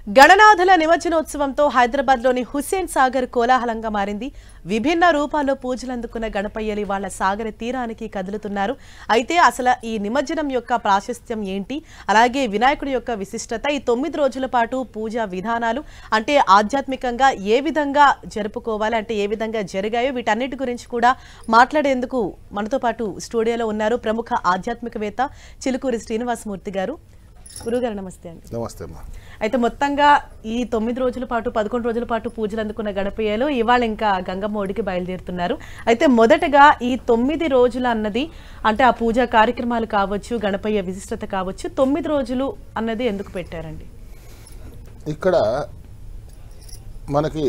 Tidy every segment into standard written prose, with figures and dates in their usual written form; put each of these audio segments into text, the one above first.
గణనాథుల నిమజ్జనోత్సవంతో హైదరాబాద్లోని హుస్సేన్ సాగర్ కోలాహలంగా మారింది. విభిన్న రూపాల్లో పూజలు అందుకున్న గణపయ్యలు వాళ్ళ సాగర తీరానికి కదులుతున్నారు. అయితే అసలు ఈ నిమజ్జనం యొక్క ప్రాశస్త్యం ఏంటి, అలాగే వినాయకుడి యొక్క విశిష్టత, ఈ 9 రోజుల పాటు పూజా విధానాలు అంటే ఆధ్యాత్మికంగా ఏ విధంగా జరుపుకోవాలి, అంటే ఏ విధంగా జరిగాయో వీటన్నిటి గురించి కూడా మాట్లాడేందుకు మనతో పాటు స్టూడియోలో ఉన్నారు ప్రముఖ ఆధ్యాత్మికవేత్త చిలుకూరి శ్రీనివాసమూర్తి గారు. గురుగారు నమస్తే అండి. నమస్తే అమ్మా. అయితే మొత్తంగా ఈ 9 రోజుల పాటు 11 రోజుల పాటు పూజలు అందుకున్న గణపయ్యలు ఇవాళ ఇంకా గంగమ్మ ఒడికి బయలుదేరుతున్నారు. అయితే మొదటగా ఈ 9 రోజులు అన్నది అంటే ఆ పూజా కార్యక్రమాలు కావచ్చు, గణపయ్య విశిష్టత కావచ్చు, 9 రోజులు అన్నది ఎందుకు పెట్టారండి? ఇక్కడ మనకి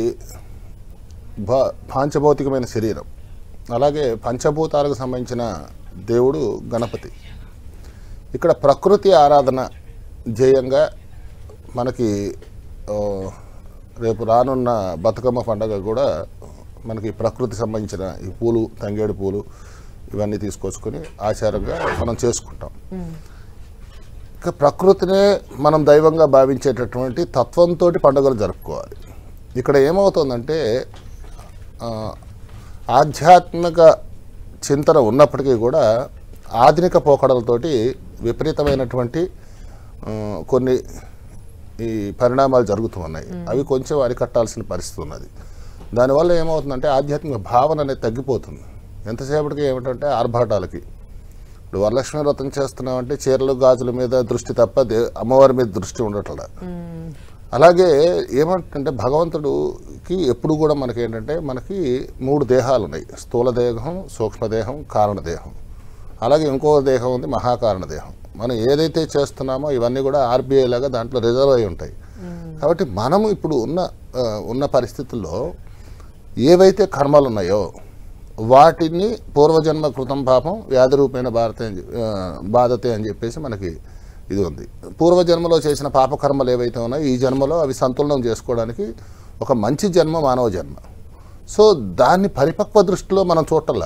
పాంచభౌతికమైన శరీరం, అలాగే పంచభూతాలకు సంబంధించిన దేవుడు గణపతి. ఇక్కడ ప్రకృతి ఆరాధన ధ్యేయంగా మనకి రేపు రానున్న బతుకమ్మ పండుగ కూడా మనకి ప్రకృతి సంబంధించిన ఈ పూలు, తంగేడు పూలు ఇవన్నీ తీసుకొచ్చుకొని ఆచారంగా మనం చేసుకుంటాం. ఇక ప్రకృతినే మనం దైవంగా భావించేటటువంటి తత్వంతో పండుగలు జరుపుకోవాలి. ఇక్కడ ఏమవుతుందంటే ఆధ్యాత్మిక చింతన ఉన్నప్పటికీ కూడా ఆధునిక పోకడలతోటి విపరీతమైనటువంటి కొన్ని ఈ పరిణామాలు జరుగుతూ ఉన్నాయి. అవి కొంచెం అరికట్టాల్సిన పరిస్థితి ఉన్నది. దానివల్ల ఏమవుతుందంటే ఆధ్యాత్మిక భావన అనేది తగ్గిపోతుంది. ఎంతసేపటికి ఏమిటంటే ఆర్భాటాలకి. ఇప్పుడు వరలక్ష్మి వ్రతం చేస్తున్నామంటే చీరలు గాజుల మీద దృష్టి తప్ప అమ్మవారి మీద దృష్టి ఉండట్ల. అలాగే ఏమంటే భగవంతుడికి ఎప్పుడు కూడా మనకేంటంటే మనకి 3 దేహాలు ఉన్నాయి. స్థూల దేహం, సూక్ష్మదేహం, కారణదేహం. అలాగే ఇంకో దేహం ఉంది, మహాకారణ దేహం. మనం ఏదైతే చేస్తున్నామో ఇవన్నీ కూడా ఆర్బీఐ లాగా దాంట్లో రిజర్వ్ అయి ఉంటాయి. కాబట్టి మనము ఇప్పుడు ఉన్న పరిస్థితుల్లో ఏవైతే కర్మలు ఉన్నాయో వాటిని పూర్వజన్మ కృతం పాపం వ్యాధి రూపేణ బాధతే అని చెప్పేసి మనకి ఇది ఉంది. పూర్వజన్మలో చేసిన పాపకర్మలు ఏవైతే ఉన్నాయో ఈ జన్మలో అవి సంతులనం చేసుకోవడానికి ఒక మంచి జన్మ మానవ జన్మ. సో దాన్ని పరిపక్వ దృష్టిలో మనం చూడాల.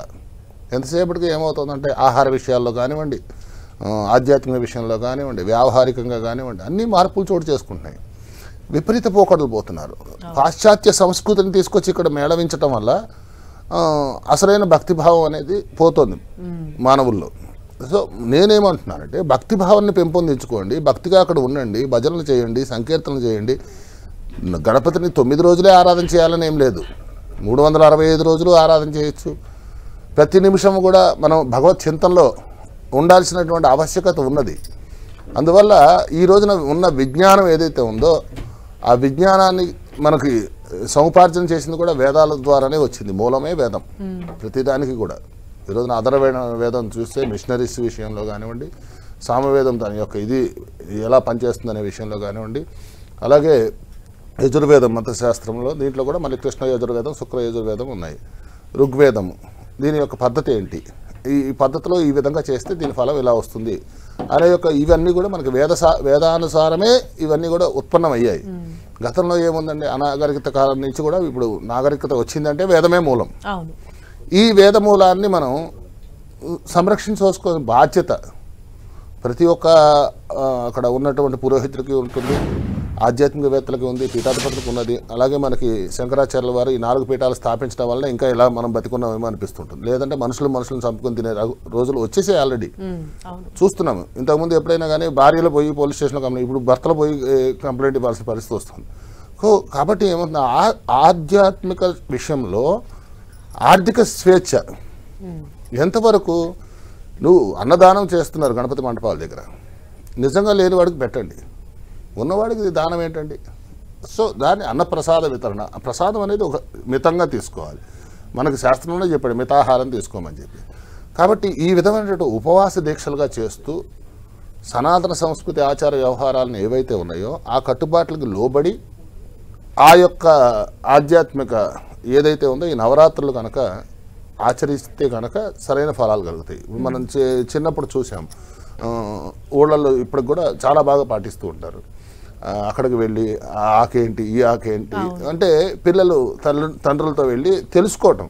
ఎంతసేపటికి ఏమవుతుందంటే ఆహార విషయాల్లో కానివ్వండి, ఆధ్యాత్మిక విషయంలో కానివ్వండి, వ్యావహారికంగా కానివ్వండి అన్ని మార్పులు చోటు చేసుకుంటున్నాయి. విపరీత పోకడలు పోతున్నారు. పాశ్చాత్య సంస్కృతిని తీసుకొచ్చి ఇక్కడ మేళవించటం వల్ల అసలైన భక్తిభావం అనేది పోతుంది మానవుల్లో. సో నేనేమంటున్నానంటే భక్తిభావాన్ని పెంపొందించుకోండి, భక్తిగా అక్కడ ఉండండి, భజనలు చేయండి, సంకీర్తనలు చేయండి. గణపతిని 9 రోజులే ఆరాధన చేయాలని ఏం లేదు, 365 రోజులు ఆరాధన చేయొచ్చు. ప్రతి నిమిషం కూడా మనం భగవత్ చింతనలో ఉండాల్సినటువంటి ఆవశ్యకత ఉన్నది. అందువల్ల ఈ రోజున ఉన్న విజ్ఞానం ఏదైతే ఉందో ఆ విజ్ఞానాన్ని మనకి సముపార్జన చేసింది కూడా వేదాల ద్వారానే వచ్చింది. మూలమే వేదం ప్రతిదానికి కూడా. ఈ రోజున వేదం చూస్తే మిషనరీస్ విషయంలో కానివ్వండి, సామవేదం దాని యొక్క ఇది ఎలా పనిచేస్తుందనే విషయంలో కానివ్వండి, అలాగే యజుర్వేదం మంత్రశాస్త్రంలో దీంట్లో కూడా మళ్ళీ కృష్ణ యజుర్వేదం, శుక్ర యజుర్వేదం ఉన్నాయి. ఋగ్వేదము దీని యొక్క పద్ధతి ఏంటి, ఈ పద్ధతిలో ఈ విధంగా చేస్తే దీని ఫలం ఇలా వస్తుంది అనే యొక్క ఇవన్నీ కూడా మనకి వేదానుసారమే ఇవన్నీ కూడా ఉత్పన్నమయ్యాయి. గతంలో ఏముందండి, అనాగరికత కాలం నుంచి కూడా ఇప్పుడు నాగరికత వచ్చిందంటే వేదమే మూలం. ఈ వేద మూలాన్ని మనం సంరక్షించుకోవాల్సిన బాధ్యత ప్రతి ఒక్క అక్కడ ఉన్నటువంటి పురోహితుడికి ఉంటుంది, ఆధ్యాత్మికవేత్తలకి ఉంది, పీఠాధిపతులకు ఉన్నది. అలాగే మనకి శంకరాచార్యుల వారు ఈ 4 పీఠాలు స్థాపించడం వల్ల ఇంకా ఇలా మనం బతికున్నామేమో అనిపిస్తుంటుంది. లేదంటే మనుషులను చంపుకొని తినే రోజులు వచ్చేసాయి. ఆల్రెడీ చూస్తున్నాము. ఇంతకుముందు ఎప్పుడైనా కానీ భార్యలు పోయి పోలీస్ స్టేషన్లో కంప్లైంట్, ఇప్పుడు భర్తలు పోయి కంప్లైంట్ ఇవ్వాల్సిన పరిస్థితి వస్తుంది. కాబట్టి ఏమవుతుంది, ఆధ్యాత్మిక విషయంలో ఆర్థిక స్వేచ్ఛ ఎంతవరకు. నువ్వు అన్నదానం చేస్తున్నారు గణపతి మండపాల దగ్గర, నిజంగా లేని వాడికి పెట్టండి, ఉన్నవాడికి దానం ఏంటండి. సో దాన్ని అన్నప్రసాద వితరణ, ప్రసాదం అనేది ఒక మితంగా తీసుకోవాలి. మనకి శాస్త్రంలో చెప్పాడు మితాహారం తీసుకోమని చెప్పి. కాబట్టి ఈ విధమైనటువంటి ఉపవాస దీక్షలుగా చేస్తూ సనాతన సంస్కృతి ఆచార వ్యవహారాలను ఏవైతే ఉన్నాయో ఆ కట్టుబాట్లకి లోబడి ఆ యొక్క ఆధ్యాత్మిక ఏదైతే ఉందో ఈ నవరాత్రులు కనుక ఆచరిస్తే కనుక సరైన ఫలాలు కలుగుతాయి. మనం చిన్నప్పుడు చూసాం, ఊళ్ళల్లో ఇప్పటికి కూడా చాలా బాగా పాటిస్తూ ఉంటారు. అక్కడికి వెళ్ళి ఆకేంటి ఈ ఆకేంటి అంటే పిల్లలు తండ్రులతో వెళ్ళి తెలుసుకోవటం,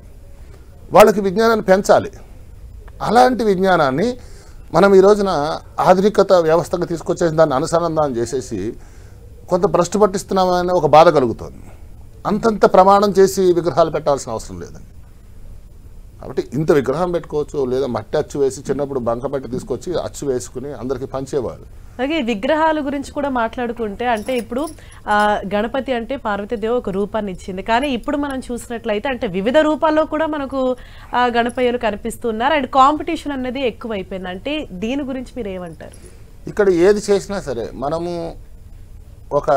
వాళ్ళకి విజ్ఞానాన్ని పెంచాలి. అలాంటి విజ్ఞానాన్ని మనం ఈ రోజున ఆధునికత వ్యవస్థకు తీసుకొచ్చేసి దాన్ని అనుసంధానం చేసేసి కొంత భ్రష్టు పట్టిస్తున్నామని ఒక బాధ కలుగుతుంది. అంతంత ప్రమాణం చేసి విగ్రహాలు పెట్టాల్సిన అవసరం లేదండి. కాబట్టి ఇంత విగ్రహం పెట్టుకోవచ్చు, లేదా మట్టి అచ్చు వేసి చిన్నప్పుడు బంకపట్టి తీసుకొచ్చి అచ్చు వేసుకుని అందరికీ పంచేవాళ్ళు. అలాగే విగ్రహాల గురించి కూడా మాట్లాడుకుంటే అంటే ఇప్పుడు గణపతి అంటే పార్వతీదేవి ఒక రూపాన్ని ఇచ్చింది, కానీ ఇప్పుడు మనం చూసినట్లయితే అంటే వివిధ రూపాల్లో కూడా మనకు గణపయ్యలు కనిపిస్తున్నారు అండ్ కాంపిటీషన్ అనేది ఎక్కువైపోయింది. అంటే దీని గురించి మీరు ఏమంటారు? ఇక్కడ ఏది చేసినా సరే మనము ఒక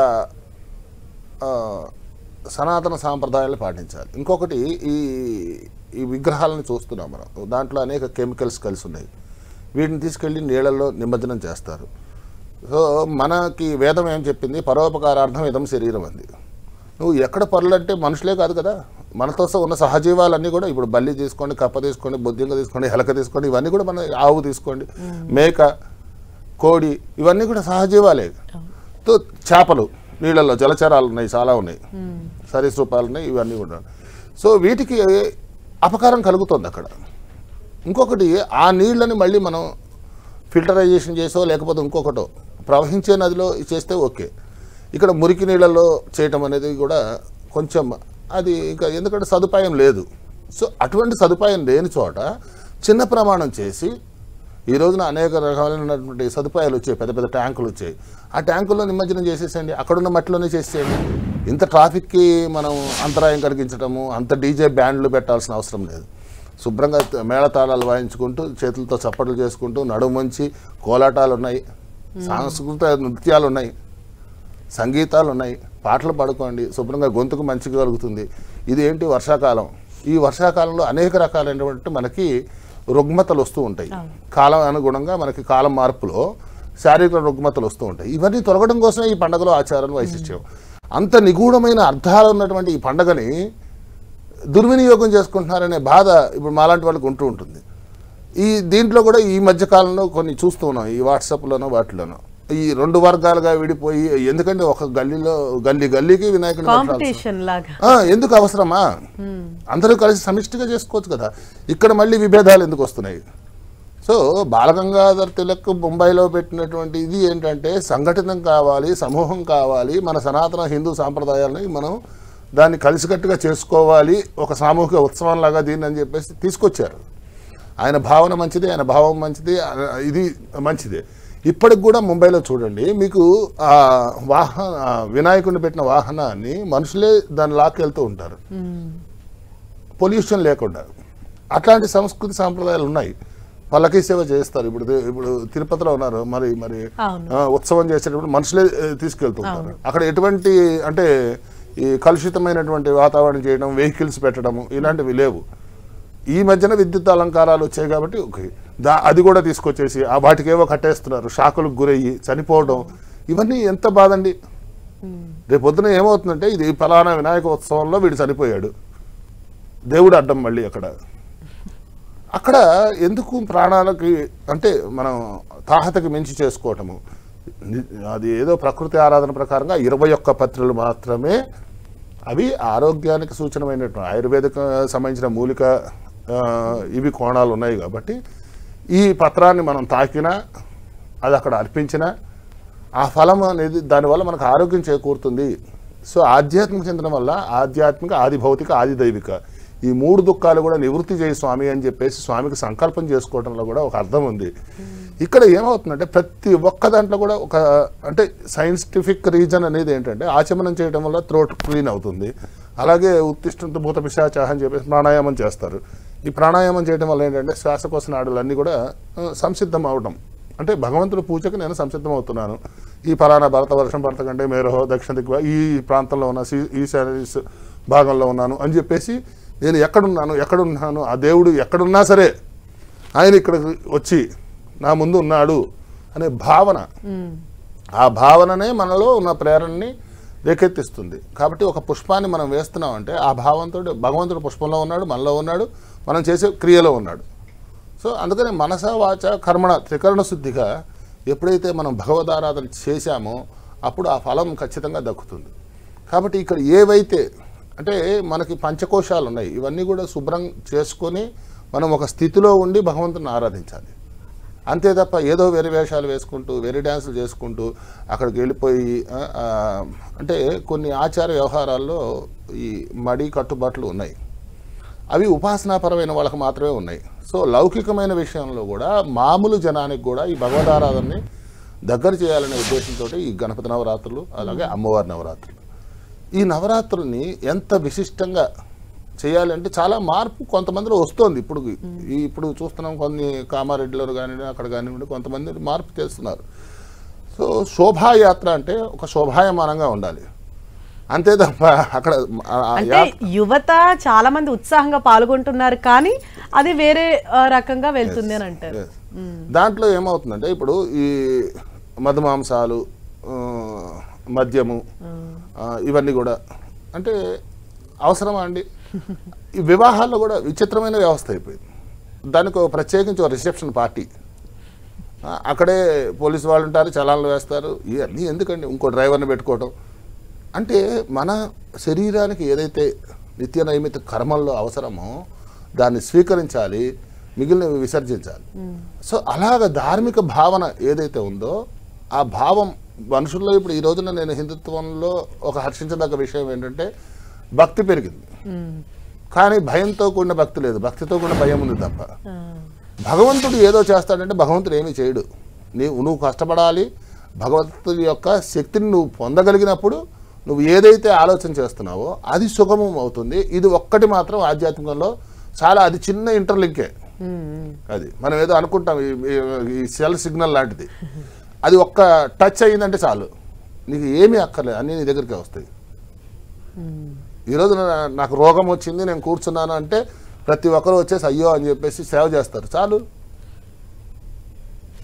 సనాతన సాంప్రదాయాలు పాటించాలి. ఇంకొకటి ఈ విగ్రహాలను చూస్తున్నాం మనం, దాంట్లో అనేక కెమికల్స్ కలిసి ఉన్నాయి. వీటిని తీసుకెళ్ళి నీళ్ళల్లో నిమజ్జనం చేస్తారు. సో మనకి వేదం ఏం చెప్పింది, పరోపకారార్థం ఇదం శరీరం అంది. నువ్వు ఎక్కడ పరులంటే మనుషులే కాదు కదా, మనతో ఉన్న సహజీవాలన్నీ కూడా, ఇప్పుడు బల్లి తీసుకోండి, కప్ప తీసుకోండి, బొద్దింక తీసుకోండి, ఎలక తీసుకోండి, ఇవన్నీ కూడా మన ఆవు తీసుకోండి, మేక, కోడి, ఇవన్నీ కూడా సహజీవాలే. తో చేపలు నీళ్ళల్లో జలచరాలు ఉన్నాయి, చాలా ఉన్నాయి, సరీసృపాలు ఉన్నాయి, ఇవన్నీ కూడా. సో వీటికి అపకారం కలుగుతుంది అక్కడ. ఇంకొకటి ఆ నీళ్ళని మళ్ళీ మనం ఫిల్టరైజేషన్ చేసో లేకపోతే ఇంకొకటో ప్రవహించే నదిలో చేస్తే ఓకే. ఇక్కడ మురికి నీళ్ళల్లో చేయటం అనేది కూడా కొంచెం అది ఇంకా, ఎందుకంటే సదుపాయం లేదు. సో అటువంటి సదుపాయం లేని చోట చిన్న ప్రమాణం చేసి, ఈ రోజున అనేక రకాలైనటువంటి సదుపాయాలు వచ్చాయి, పెద్ద పెద్ద ట్యాంకులు వచ్చాయి, ఆ ట్యాంకుల్లో నిమజ్జనం చేసేసేయండి, అక్కడున్న మట్టిలోనే చేసేయండి. ఇంత ట్రాఫిక్కి మనం అంతరాయం కలిగించడము, అంత డీజే బ్యాండ్లు పెట్టాల్సిన అవసరం లేదు. శుభ్రంగా మేళతాళాలు వాయించుకుంటూ, చేతులతో చప్పట్లు చేసుకుంటూ, నడుమంచి కోలాటాలు ఉన్నాయి, సాంస్కృతిక నృత్యాలు ఉన్నాయి, సంగీతాలు ఉన్నాయి, పాటలు పాడుకోండి, శుభ్రంగా గొంతుకు మంచిగా కలుగుతుంది. ఇది ఏంటి, వర్షాకాలం. ఈ వర్షాకాలంలో అనేక రకాలైనటువంటి మనకి రుగ్మతలు వస్తూ ఉంటాయి. కాలం అనుగుణంగా మనకి కాలం మార్పులో శారీరక రుగ్మతలు వస్తూ ఉంటాయి. ఇవన్నీ తొలగడం కోసమే ఈ పండుగలో ఆచారం వైశిష్ట్యం. అంత నిగూఢమైన అర్థాలు ఉన్నటువంటి ఈ పండుగని దుర్వినియోగం చేసుకుంటున్నారనే బాధ ఇప్పుడు మాలాంటి వాళ్ళకి ఉంటూ ఉంటుంది. దీంట్లో కూడా ఈ మధ్యకాలంలో కొన్ని చూస్తూ ఉన్నాం, ఈ వాట్సాప్లోనో వాటిలోనో ఈ రెండు వర్గాలుగా విడిపోయి, ఎందుకంటే ఒక గల్లీకి వినాయకుడి ఎందుకు అవసరమా, అందరూ కలిసి సమిష్టిగా చేసుకోవచ్చు కదా. ఇక్కడ మళ్ళీ విభేదాలు ఎందుకు వస్తున్నాయి? సో బాలగంగాధర్ తిలక్ ముంబైలో పెట్టినటువంటి ఇది ఏంటంటే, సంఘటితం కావాలి, సమూహం కావాలి, మన సనాతన హిందూ సాంప్రదాయాలని మనం దాన్ని కలిసికట్టుగా చేసుకోవాలి, ఒక సామూహిక ఉత్సవంలాగా దీన్ని అని చెప్పేసి తీసుకొచ్చారు. ఆయన భావన మంచిది, ఆయన భావం మంచిది, ఇది మంచిదే. ఇప్పటికి కూడా ముంబైలో చూడండి, మీకు వినాయకుడిని పెట్టిన వాహనాన్ని మనుషులే దాన్ని లాక్కెళ్తూ ఉంటారు, పొల్యూషన్ లేకుండా. అట్లాంటి సంస్కృతి సాంప్రదాయాలు ఉన్నాయి. పల్లకీ సేవ చేస్తారు. ఇప్పుడు తిరుపతిలో ఉన్నారు, మరి ఉత్సవం చేసేటప్పుడు మనుషులే తీసుకెళ్తుంటారు. అక్కడ ఎటువంటి అంటే ఈ కలుషితమైనటువంటి వాతావరణం చేయడం, వెహికల్స్ పెట్టడము, ఇలాంటివి లేవు. ఈ మధ్యన విద్యుత్ అలంకారాలు వచ్చాయి కాబట్టి అది కూడా తీసుకొచ్చేసి వాటికేవో కట్టేస్తున్నారు, షాకులకు గురయ్యి చనిపోవడం, ఇవన్నీ ఎంత బాధండి. రేపు పొద్దున ఏమవుతుందంటే, ఇది ఫలానా వినాయక ఉత్సవంలో వీడు చనిపోయాడు, దేవుడు అడ్డం మళ్ళీ అక్కడ ఎందుకు ప్రాణాలకి అంటే మనం తాహతకి మించి చేసుకోవటము. అది ఏదో ప్రకృతి ఆరాధన ప్రకారంగా 21 పత్రులు మాత్రమే అవి ఆరోగ్యానికి సూచనమైనటువంటి ఆయుర్వేదిక సంబంధించిన మూలిక ఇవి కోణాలు ఉన్నాయి కాబట్టి, ఈ పత్రాన్ని మనం తాకినా, అది అక్కడ అర్పించినా ఆ ఫలం అనేది దానివల్ల మనకు ఆరోగ్యం చేకూరుతుంది. సో ఆధ్యాత్మిక చింతన వల్ల ఆధ్యాత్మిక, ఆది భౌతిక, ఆది దైవిక ఈ 3 దుఃఖాలు కూడా నివృత్తి చేయి స్వామి అని చెప్పేసి స్వామికి సంకల్పం చేసుకోవడంలో కూడా ఒక అర్థం ఉంది. ఇక్కడ ఏమవుతుందంటే, ప్రతి ఒక్క దాంట్లో కూడా ఒక అంటే సైంటిఫిక్ రీజన్ అనేది ఏంటంటే, ఆచమనం చేయడం వల్ల థ్రోట్ క్లీన్ అవుతుంది. అలాగే ఉత్తిష్ఠంతో భూత పిశాచ అని చెప్పేసి ప్రాణాయామం చేస్తారు. ఈ ప్రాణాయామం చేయడం వల్ల ఏంటంటే, శ్వాసకోశ నాడులన్నీ కూడా సంసిద్ధం అవడం. అంటే భగవంతుడి పూజకి నేను సంసిద్ధం అవుతున్నాను, ఈ ఫలానా భరతవర్షం భరతకంటే మేరహో దక్షిణ దిక్కు ఈ ప్రాంతంలో ఉన్న ఈశాన్య భాగంలో ఉన్నాను అని చెప్పేసి, నేను ఎక్కడున్నాను ఆ దేవుడు ఎక్కడున్నా సరే ఆయన ఇక్కడికి వచ్చి నా ముందు ఉన్నాడు అనే భావన, ఆ భావననే మనలో ఉన్న ప్రేరణని రేకెత్తిస్తుంది. కాబట్టి ఒక పుష్పాన్ని మనం వేస్తున్నామంటే ఆ భావంతో భగవంతుడు పుష్పంలో ఉన్నాడు, మనలో ఉన్నాడు, మనం చేసే క్రియలో ఉన్నాడు. సో అందుకని మనస వాచ కర్మణ త్రికరణ శుద్ధిగా ఎప్పుడైతే మనం భగవదారాధన చేశామో అప్పుడు ఆ ఫలం ఖచ్చితంగా దక్కుతుంది. కాబట్టి ఇక్కడ ఏవైతే అంటే మనకి పంచకోశాలు ఉన్నాయి, ఇవన్నీ కూడా శుభ్రం చేసుకొని మనం ఒక స్థితిలో ఉండి భగవంతుని ఆరాధించాలి. అంతే తప్ప ఏదో వెరి వేషాలు వేసుకుంటూ వెరి డ్యాన్సులు చేసుకుంటూ అక్కడికి వెళ్ళిపోయి అంటే కొన్ని ఆచార వ్యవహారాల్లో ఈ మడి కట్టుబాట్లు ఉన్నాయి. అవి ఉపాసనాపరమైన వాళ్ళకి మాత్రమే ఉన్నాయి. సో లౌకికమైన విషయంలో కూడా మామూలు జనానికి కూడా ఈ భగవదారాధనని దగ్గర చేయాలనే ఉద్దేశంతో ఈ గణపతి నవరాత్రులు అలాగే అమ్మవారి నవరాత్రులు, ఈ నవరాత్రుల్ని ఎంత విశిష్టంగా చేయాలంటే చాలా మార్పు కొంతమందిలో వస్తుంది. ఇప్పుడు చూస్తున్నాం, కొన్ని కామారెడ్డిలో కానివ్వండి అక్కడ కానివ్వండి కొంతమంది మార్పు చేస్తున్నారు. సో శోభాయాత్ర అంటే ఒక శోభాయమానంగా ఉండాలి, అంతే తప్ప అక్కడ అంటే యువత చాలా మంది ఉత్సాహంగా పాల్గొంటున్నారు కానీ అది వేరే రకంగా వెళ్తుంది అని అంటారు. దాంట్లో ఏమవుతుందంటే ఇప్పుడు ఈ మధుమాంసాలు, మద్యము, ఇవన్నీ కూడా అంటే అవసరమా అండి? ఈ వివాహాల్లో కూడా విచిత్రమైన వ్యవస్థ అయిపోయింది. దానికి ఒక ప్రత్యేకించి ఒక రిసెప్షన్ పార్టీ, అక్కడే పోలీసు వాళ్ళు ఉంటారు, చలాన్లు వేస్తారు. ఇవన్నీ ఎందుకండి? ఇంకో డ్రైవర్ని పెట్టుకోవటం అంటే మన శరీరానికి ఏదైతే నిత్య నైమిత కర్మల్లో అవసరమో దాన్ని స్వీకరించాలి, మిగిలినవి విసర్జించాలి. సో అలాగ ధార్మిక భావన ఏదైతే ఉందో ఆ భావం మనుషుల్లో ఇప్పుడు ఈ రోజున నేను హిందుత్వంలో ఒక హర్షించదగ్గ విషయం ఏంటంటే భక్తి పెరిగింది, కానీ భయంతో కూడిన భక్తి లేదు, భక్తితో కూడిన భయం ఉంది తప్ప. భగవంతుడు ఏదో చేస్తాడంటే భగవంతుడు ఏమీ చేయడు. నువ్వు కష్టపడాలి, భగవంతుడి యొక్క శక్తిని నువ్వు పొందగలిగినప్పుడు నువ్వు ఏదైతే ఆలోచన చేస్తున్నావో అది సుగమం అవుతుంది. ఇది ఒక్కటి మాత్రం ఆధ్యాత్మికంలో చాలా, అది చిన్న ఇంటర్లింకే. అది మనం ఏదో అనుకుంటాం, ఈ సెల్ సిగ్నల్ లాంటిది. అది ఒక్క టచ్ అయ్యిందంటే చాలు, నీకు ఏమీ అక్కర్లేదు, అన్నీ నీ దగ్గరికి వస్తాయి. ఈరోజు నాకు రోగం వచ్చింది, నేను కూర్చున్నాను అంటే ప్రతి ఒక్కరు వచ్చేసి అయ్యో అని చెప్పేసి సేవ చేస్తారు, చాలు.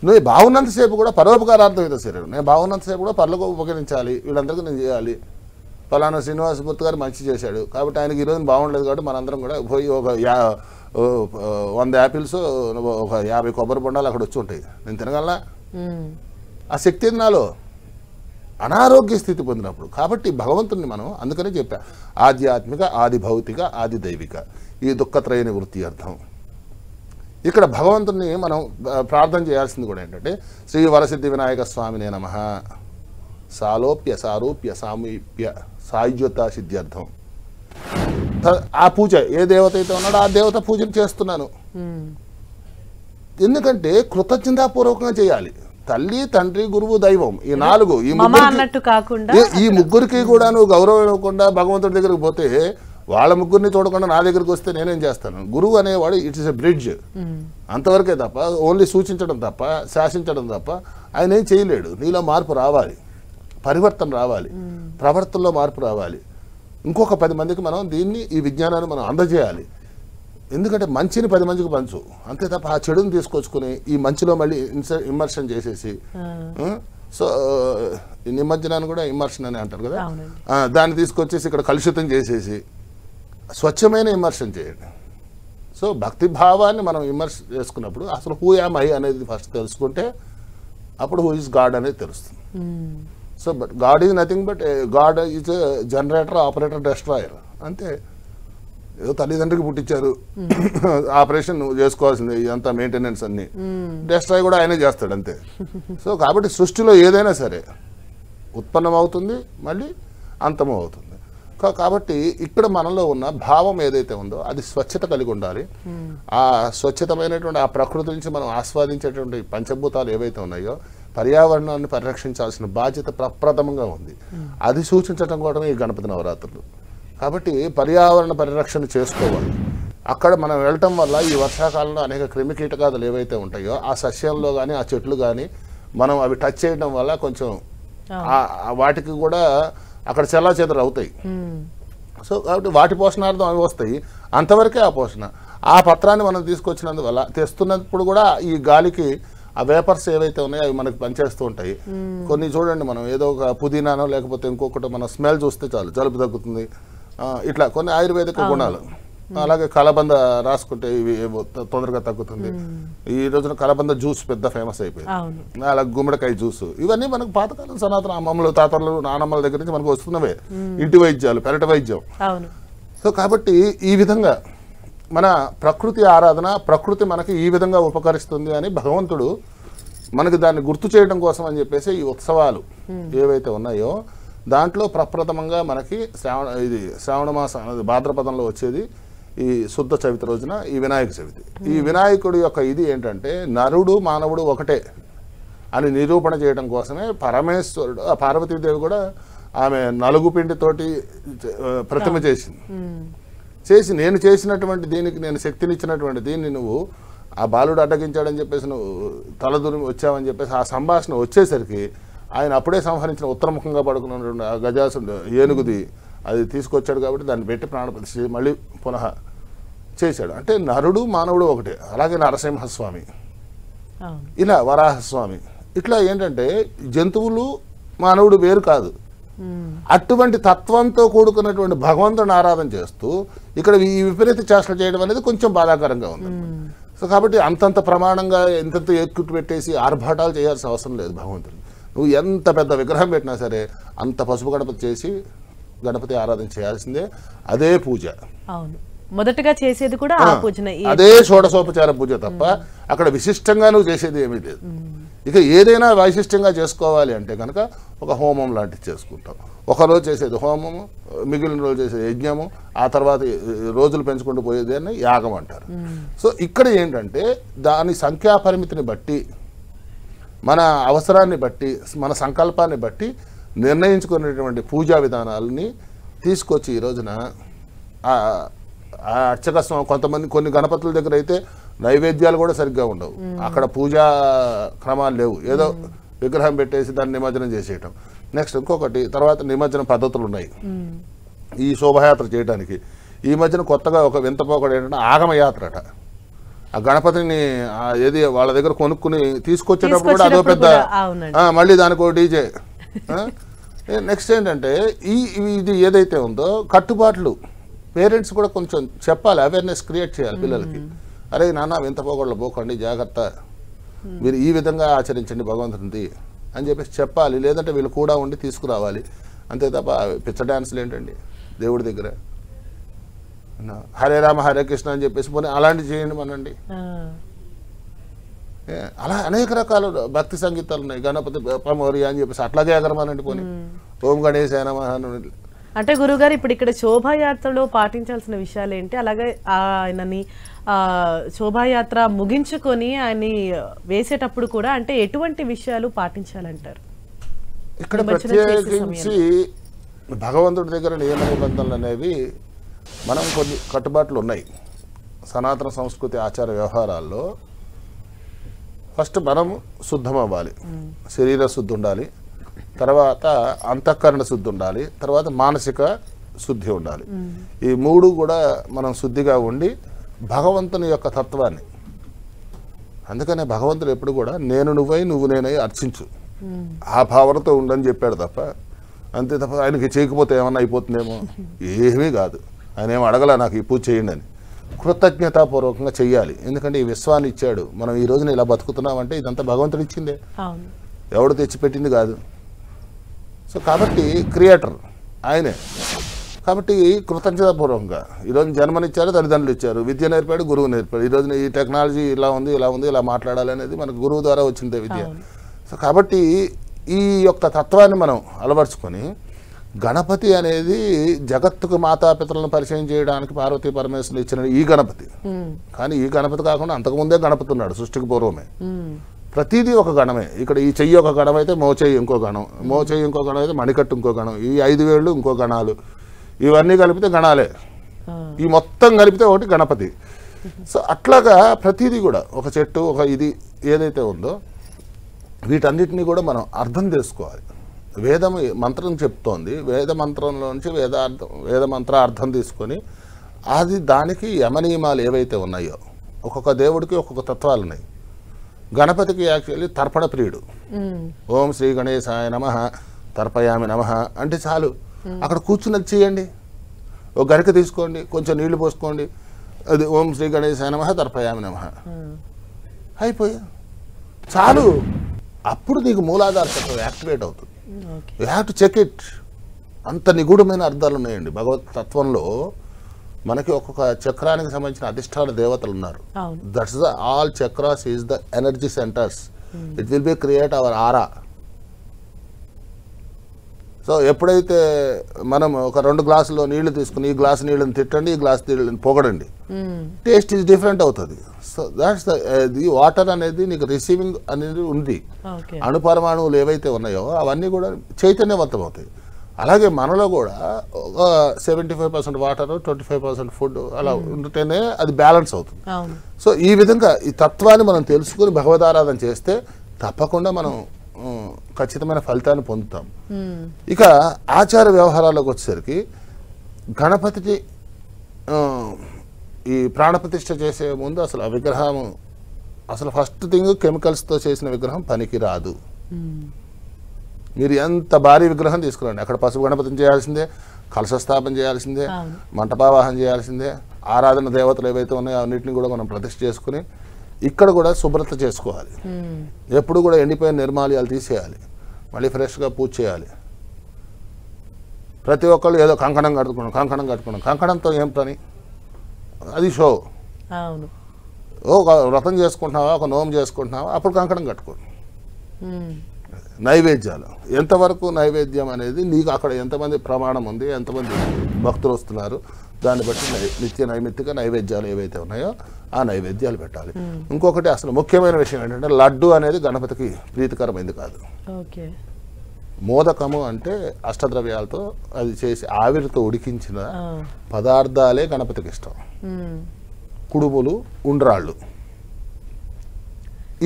నువ్వు బాగున్నంతసేపు కూడా పరోపకారార్థం అయితే సరే, నేను బాగున్నంతసేపు కూడా పర్లకు ఉపకరించాలి, వీళ్ళందరికీ నేను చేయాలి. ఫలానా శ్రీనివాసమూర్తి గారు మంచి చేశాడు కాబట్టి ఆయనకి ఈరోజు బాగుండలేదు కాబట్టి మనందరం కూడా పోయి ఒక 100 యాపిల్స్, ఒక 50 కొబ్బరి బొండాలు అక్కడ వచ్చి ఉంటాయి, నేను తినగలనా? ఆ శక్తి నాలో అనారోగ్య స్థితి పొందినప్పుడు. కాబట్టి భగవంతుని మనం అందుకనే చెప్పా, ఆధ్యాత్మిక, ఆది భౌతిక, ఆది దైవిక, ఈ దుఃఖత్రయ నివృత్తి అర్థం. ఇక్కడ భగవంతుని మనం ప్రార్థన చేయాల్సింది కూడా ఏంటంటే శ్రీ వరసిద్ధి వినాయక స్వామినే నమః, సాలోప్య సారూప్య సామీప్య సాయుజ్యత సిద్ధ్యర్థం. ఆ పూజ ఏ దేవత అయితే ఉన్నాడో ఆ దేవత పూజను చేస్తున్నాను. ఎందుకంటే కృతజ్ఞతాపూర్వకంగా చేయాలి. తల్లి, తండ్రి, గురువు, దైవం, ఈ 4 ఈ ముగ్గురికి కూడా నువ్వు గౌరవం ఇవ్వకుండా భగవంతుడి దగ్గరికి పోతే వాళ్ళ ముగ్గురిని చూడకుండా నా దగ్గరికి వస్తే నేనేం చేస్తాను? గురువు అనేవాడు ఇట్ ఇస్ ఎ బ్రిడ్జ్, అంతవరకే తప్ప ఓన్లీ సూచించడం తప్ప శాసించడం తప్ప ఆయన ఏం చేయలేడు. నీలో మార్పు రావాలి, పరివర్తన రావాలి, ప్రవర్తనలో మార్పు రావాలి. ఇంకొక 10 మందికి మనం దీన్ని, ఈ విజ్ఞానాన్ని మనం అందజేయాలి. ఎందుకంటే మంచిని 10 మందికి పంచు, అంతే తప్ప ఆ చెడుని తీసుకొచ్చుకుని ఈ మంచిలో మళ్ళీ ఇమ్మర్షన్ చేసేసి, సో నిమజ్జనాన్ని కూడా ఇమ్మర్షన్ అని అంటారు కదా, దాన్ని తీసుకొచ్చేసి ఇక్కడ కలుషితం చేసేసి స్వచ్ఛమైన ఇమ్మర్షన్ చేయండి. సో భక్తి భావాన్ని మనం ఇమ్మర్స్ చేసుకున్నప్పుడు అసలు హూ యామ్ ఐ అనేది ఫస్ట్ తెలుసుకుంటే అప్పుడు హూ ఇస్ గాడ్ అనేది తెలుస్తుంది. So but God is nothing but God is generator, operator, destroyer, అంతే. ఏదో తల్లిదండ్రికి పుట్టించారు, ఆపరేషన్ చేసుకోవాల్సింది, ఇదంతా మెయింటెనెన్స్ అన్ని, డెస్ట్రాయ్ కూడా ఆయనే చేస్తాడు, అంతే. సో కాబట్టి సృష్టిలో ఏదైనా సరే ఉత్పన్నం అవుతుంది, మళ్ళీ అంతమం అవుతుంది. కాబట్టి ఇక్కడ మనలో ఉన్న భావం ఏదైతే ఉందో అది స్వచ్ఛత కలిగి ఉండాలి. ఆ స్వచ్ఛతమైనటువంటి ఆ ప్రకృతి నుంచి మనం ఆస్వాదించేటువంటి పంచభూతాలు ఏవైతే ఉన్నాయో పర్యావరణాన్ని పరిరక్షించాల్సిన బాధ్యత ప్రప్రథమంగా ఉంది. అది సూచించడం కూడా ఈ గణపతి నవరాత్రులు. కాబట్టి పర్యావరణ పరిరక్షణ చేసుకోవాలి. అక్కడ మనం వెళ్ళటం వల్ల ఈ వర్షాకాలంలో అనేక క్రిమి కీటకాదులు ఏవైతే ఉంటాయో ఆ సస్యంలో కానీ ఆ చెట్లు కానీ మనం అవి టచ్ చేయడం వల్ల కొంచెం వాటికి కూడా అక్కడ చెల్లాచెదరు అవుతాయి. సో కాబట్టి వాటి పోషణార్థం అవి వస్తాయి, అంతవరకే ఆ పోషణ. ఆ పత్రాన్ని మనం తీసుకొచ్చినందువల్ల తెస్తున్నప్పుడు కూడా ఈ గాలికి ఆ వేపర్స్ ఏవైతే ఉన్నాయో అవి మనకి పనిచేస్తూ ఉంటాయి. కొన్ని చూడండి, మనం ఏదో ఒక పుదీనానో లేకపోతే ఇంకొకటి మనం స్మెల్ చూస్తే చాలు జలుబు తగ్గుతుంది, ఇట్లా కొన్ని ఆయుర్వేదిక గుణాలు. అలాగే కలబంద రాసుకుంటే ఇవి తొందరగా తగ్గుతుంది. ఈ రోజున కలబంద జ్యూస్ పెద్ద ఫేమస్ అయిపోయింది, అలాగే గుమ్మడికాయ జ్యూస్, ఇవన్నీ మనకు పాతకాలం సనాతన అమ్మమ్మలు, తాతలు, నానమ్మల దగ్గర నుంచి మనకు వస్తున్నవే ఇంటి వైద్యాలు, పెరటి వైద్యం. సో కాబట్టి ఈ విధంగా మన ప్రకృతి ఆరాధన, ప్రకృతి మనకి ఈ విధంగా ఉపకరిస్తుంది అని భగవంతుడు మనకి దాన్ని గుర్తు చేయడం కోసం అని చెప్పేసి ఈ ఉత్సవాలు ఏవైతే ఉన్నాయో దాంట్లో ప్రప్రథమంగా మనకి శ్రావణ మాసం భాద్రపదంలో వచ్చేది ఈ శుద్ధ చవితి రోజున ఈ వినాయక చవితి. ఈ వినాయకుడి యొక్క ఇది ఏంటంటే నరుడు మానవుడు ఒకటే అని నిరూపణ చేయడం కోసమే పరమేశ్వరుడు, ఆ పార్వతీదేవి కూడా ఆమె నలుగు పిండితోటి ప్రతిమ చేసి నేను చేసినటువంటి దీనికి నేను శక్తినిచ్చినటువంటి దీన్ని నువ్వు ఆ బాలుడు అడ్డగించాడని చెప్పేసి నువ్వు తలదూరి వచ్చావని చెప్పేసి ఆ సంభాషణ వచ్చేసరికి ఆయన అప్పుడే సంహరించిన ఉత్తరముఖంగా పడుకున్నటువంటి ఆ గజాసుడు ఏనుగుది అది తీసుకొచ్చాడు కాబట్టి దాన్ని పెట్టి ప్రాణప్రతిష్ఠ మళ్ళీ పునః చేశాడు. అంటే నరుడు మానవుడు ఒకటే. అలాగే నరసింహస్వామి, ఇలా వరాహస్వామి, ఇట్లా ఏంటంటే జంతువులు మానవుడు వేరు కాదు. అటువంటి తత్వంతో కూడుకున్నటువంటి భగవంతుని ఆరాధన చేస్తూ ఇక్కడ ఈ విపరీత చేష్టలు చేయడం అనేది కొంచెం బాధాకరంగా ఉంది. సో కాబట్టి అంతంత ప్రమాణంగా ఎంతంత ఎక్కువ పెట్టేసి ఆర్భాటాలు చేయాల్సిన అవసరం లేదు. భగవంతుడు నువ్వు ఎంత పెద్ద విగ్రహం పెట్టినా సరే అంత పసుపు గణపతి చేసి గణపతి ఆరాధన చేయాల్సిందే. అదే పూజ. అవును, మొదటగా చేసేది కూడా ఆ పూజనే, అదే షోడశోపచార పూజ తప్ప అక్కడ విశిష్టంగా నువ్వు చేసేది ఏమీ లేదు. ఇక ఏదైనా వైశిష్టంగా చేసుకోవాలి అంటే కనుక ఒక హోమం లాంటిది చేసుకుంటాం. ఒకరోజు చేసేది హోమము, మిగిలిన రోజు చేసేది యజ్ఞము, ఆ తర్వాత రోజులు పెంచుకుంటూ పోయేది అని యాగం అంటారు. సో ఇక్కడ ఏంటంటే దాని సంఖ్యాపరిమితిని బట్టి, మన అవసరాన్ని బట్టి, మన సంకల్పాన్ని బట్టి నిర్ణయించుకునేటువంటి పూజా విధానాలని తీసుకొచ్చి ఈ రోజున ఆ అర్చక కొంతమంది కొన్ని గణపతుల దగ్గర అయితే నైవేద్యాలు కూడా సరిగ్గా ఉండవు, అక్కడ పూజా క్రమాలు లేవు, ఏదో విగ్రహం పెట్టేసి దాన్ని నిమజ్జనం చేసేయటం. నెక్స్ట్ ఇంకొకటి తర్వాత నిమజ్జన పద్ధతులు ఉన్నాయి ఈ శోభయాత్ర చేయడానికి. ఈ మధ్యన కొత్తగా ఒక వింతపోకడు ఏంటంటే ఆగమయాత్ర అట. ఆ గణపతిని ఏది వాళ్ళ దగ్గర కొనుక్కుని తీసుకొచ్చేటప్పుడు కూడా అదో పెద్ద, మళ్ళీ దానికి డీజే. నెక్స్ట్ ఏంటంటే ఇది ఏదైతే ఉందో కట్టుబాట్లు పేరెంట్స్ కూడా కొంచెం చెప్పాలి, అవేర్నెస్ క్రియేట్ చేయాలి పిల్లలకి. అరే నాన్న వింత పోగొడలు పోకండి, జాగ్రత్త, మీరు ఈ విధంగా ఆచరించండి భగవంతునిది అని చెప్పేసి చెప్పాలి. లేదంటే వీళ్ళు కూడా ఉండి తీసుకురావాలి. అంతే తప్ప పిచ్చ డ్యాన్సులు ఏంటండి దేవుడి దగ్గర. హరే రామ హరే కృష్ణ అని చెప్పేసి పోనీ అలాంటివి చేయండి మనండి. అలా అనేక రకాల భక్తి సంగీతాలు ఉన్నాయి. గణపతి పమోరి అని చెప్పేసి అట్లాగే ఎగరమానండి పోనీ. ఓం గణేశాయ నమః. అంటే గురుగారు ఇప్పుడు ఇక్కడ శోభాయాత్రలో పాటించాల్సిన విషయాలు ఏంటి? అలాగే ఆయనని శోభాయాత్ర ముగించుకొని ఆయన్ని వేసేటప్పుడు కూడా అంటే ఎటువంటి విషయాలు పాటించాలంటారు? ఇక్కడ ప్రత్యేకించి భగవంతుడి దగ్గర నియమ నిబంధనలు అనేవి మనం కొన్ని కట్టుబాట్లు ఉన్నాయి. సనాతన సంస్కృతి ఆచార వ్యవహారాల్లో ఫస్ట్ మనం శుద్ధం అవ్వాలి, శరీర శుద్ధి ఉండాలి, తర్వాత అంతఃకరణ శుద్ధి ఉండాలి, తర్వాత మానసిక శుద్ధి ఉండాలి. ఈ మూడు కూడా మనం శుద్ధిగా ఉండి భగవంతుని యొక్క తత్వాన్ని, అందుకనే భగవంతుడు ఎప్పుడు కూడా నేను నువ్వై నువ్వు నేనై అర్చించు ఆ భావనతో ఉండని చెప్పాడు తప్ప, అంతే తప్ప ఆయనకి చేయకపోతే ఏమన్నా అయిపోతుందేమో ఏమీ కాదు. ఆయన ఏమో అడగల నాకు ఈ పూజ చేయండి అని. కృతజ్ఞతాపూర్వకంగా చెయ్యాలి. ఎందుకంటే ఈ విశ్వాన్ని ఇచ్చాడు. మనం ఈ రోజున ఇలా బతుకుతున్నామంటే ఇదంతా భగవంతుడు ఇచ్చిందే, ఎవడు తెచ్చిపెట్టింది కాదు. సో కాబట్టి క్రియేటర్ ఆయనే. కాబట్టి కృతజ్ఞతాపూర్వకంగా ఈరోజు జన్మనిచ్చారు, తల్లిదండ్రులు ఇచ్చారు, విద్య నేర్పాడు, గురువు నేర్పాడు. ఈ రోజున ఈ టెక్నాలజీ ఇలా ఉంది, ఇలా మాట్లాడాలి అనేది మనకు గురువు ద్వారా వచ్చిందే విద్య. సో కాబట్టి ఈ యొక్క తత్వాన్ని మనం అలవర్చుకొని గణపతి అనేది జగత్తుకు మాతాపితలను పరిచయం చేయడానికి పార్వతీ పరమేశ్వరులు ఇచ్చిన ఈ గణపతి. కానీ ఈ గణపతి కాకుండా అంతకుముందే గణపతి ఉన్నాడు సృష్టికి పూర్వమే. ప్రతిదీ ఒక గణమే. ఇక్కడ ఈ చెయ్యి ఒక గణం అయితే మోచెయ్యి ఇంకో గణం, మోచెయ్యి ఇంకో గణం అయితే మణికట్టు ఇంకో గణం, ఈ 5 వేళ్ళు ఇంకో గణాలు, ఇవన్నీ కలిపితే గణాలే. ఈ మొత్తం కలిపితే ఒకటి గణపతి. సో అట్లాగా ప్రతిదీ కూడా ఒక చెట్టు ఒక ఇది ఏదైతే ఉందో వీటన్నిటినీ కూడా మనం అర్థం చేసుకోవాలి. వేదం మంత్రం చెప్తోంది, వేద మంత్రంలోంచి వేద మంత్ర అర్థం తీసుకొని అది దానికి యమనియమాలు ఏవైతే ఉన్నాయో ఒక్కొక్క దేవుడికి ఒక్కొక్క తత్వాలు ఉన్నాయి. గణపతికి యాక్చువల్లీ తర్పణ ప్రియుడు. ఓం శ్రీ గణేశాయ నమః తర్పయామి నమః అంటే చాలు. అక్కడ కూర్చున్నది చేయండి. ఒక గరిక తీసుకోండి, కొంచెం నీళ్లు పోసుకోండి, అది ఓం శ్రీ గణేశాయ నమః తర్పయామి నమః అయిపోయా చాలు. అప్పుడు నీకు మూలాధార చక్రం యాక్టివేట్ అవుతుంది. You have to check it. అంత నిగూఢమైన అర్థాలు ఉన్నాయండి భగవత్ తత్వంలో. మనకి ఒక్కొక్క చక్రానికి సంబంధించిన అధిష్టాన దేవతలు ఉన్నారు. That's the all chakras is the energy centres. It will be create our aura. So ఎప్పుడైతే మనం ఒక 2 గ్లాసుల్లో నీళ్లు తీసుకుని ఈ గ్లాసు నీళ్ళని తిట్టండి, ఈ గ్లాసు నీళ్ళని పొగడండి, టేస్ట్ ఈజ్ డిఫరెంట్ అవుతుంది. సో దాట్స్ ది వాటర్ అనేది నీకు రిసీవింగ్ అనేది ఉంది. అణుపరమాణువులు ఏవైతే ఉన్నాయో అవన్నీ కూడా చైతన్యవంతం అవుతాయి. అలాగే మనలో కూడా ఒక 75% వాటర్, 25% ఫుడ్ అలా ఉంటేనే అది బ్యాలెన్స్ అవుతుంది. సో ఈ విధంగా ఈ తత్వాన్ని మనం తెలుసుకుని భగవదారాధన చేస్తే తప్పకుండా మనం ఖచ్చితమైన ఫలితాన్ని పొందుతాం. ఇక ఆచార వ్యవహారాలకు వచ్చేసరికి గణపతికి ఈ ప్రాణప్రతిష్ఠ చేసే ముందు అసలు ఆ విగ్రహం అసలు ఫస్ట్ థింగ్ కెమికల్స్తో చేసిన విగ్రహం పనికి రాదు. మీరు ఎంత భారీ విగ్రహం తీసుకురండి, అక్కడ పసుపు గణపతిని చేయాల్సిందే, కలశస్థాపన చేయాల్సిందే, మంటపావాహన చేయాల్సిందే, ఆరాధన దేవతలు ఏవైతే ఉన్నాయో అన్నింటినీ కూడా మనం ప్రతిష్ఠ చేసుకుని ఇక్కడ కూడా శుభ్రత చేసుకోవాలి. ఎప్పుడు కూడా ఎండిపోయిన నిర్మాల్యాలు తీసేయాలి, మళ్ళీ ఫ్రెష్గా పూజ చేయాలి. ప్రతి ఒక్కళ్ళు ఏదో కంకణం కట్టుకున్నాం. కంకణంతో ఏం పని? అది షో. ఒక వ్రతం చేసుకుంటున్నావా, ఒక నోము చేసుకుంటున్నావా, అప్పుడు కంకణం కట్టుకోండి. నైవేద్యాలు ఎంతవరకు నైవేద్యం అనేది నీకు అక్కడ ఎంతమంది ప్రమాణం ఉంది, ఎంతమంది భక్తులు వస్తున్నారు, దాన్ని బట్టి నిత్య నైమిత్తిక నైవేద్యాలు ఏవైతే ఉన్నాయో ఆ నైవేద్యాలు పెట్టాలి. ఇంకొకటి అసలు ముఖ్యమైన విషయం ఏంటంటే లడ్డు అనేది గణపతికి ప్రీతికరమైంది కాదు. మోదకము అంటే అష్టద్రవ్యాలతో అది చేసి ఆవిరితో ఉడికించిన పదార్థాలే గణపతికి ఇష్టం. కుడుములు, ఉండ్రాళ్ళు,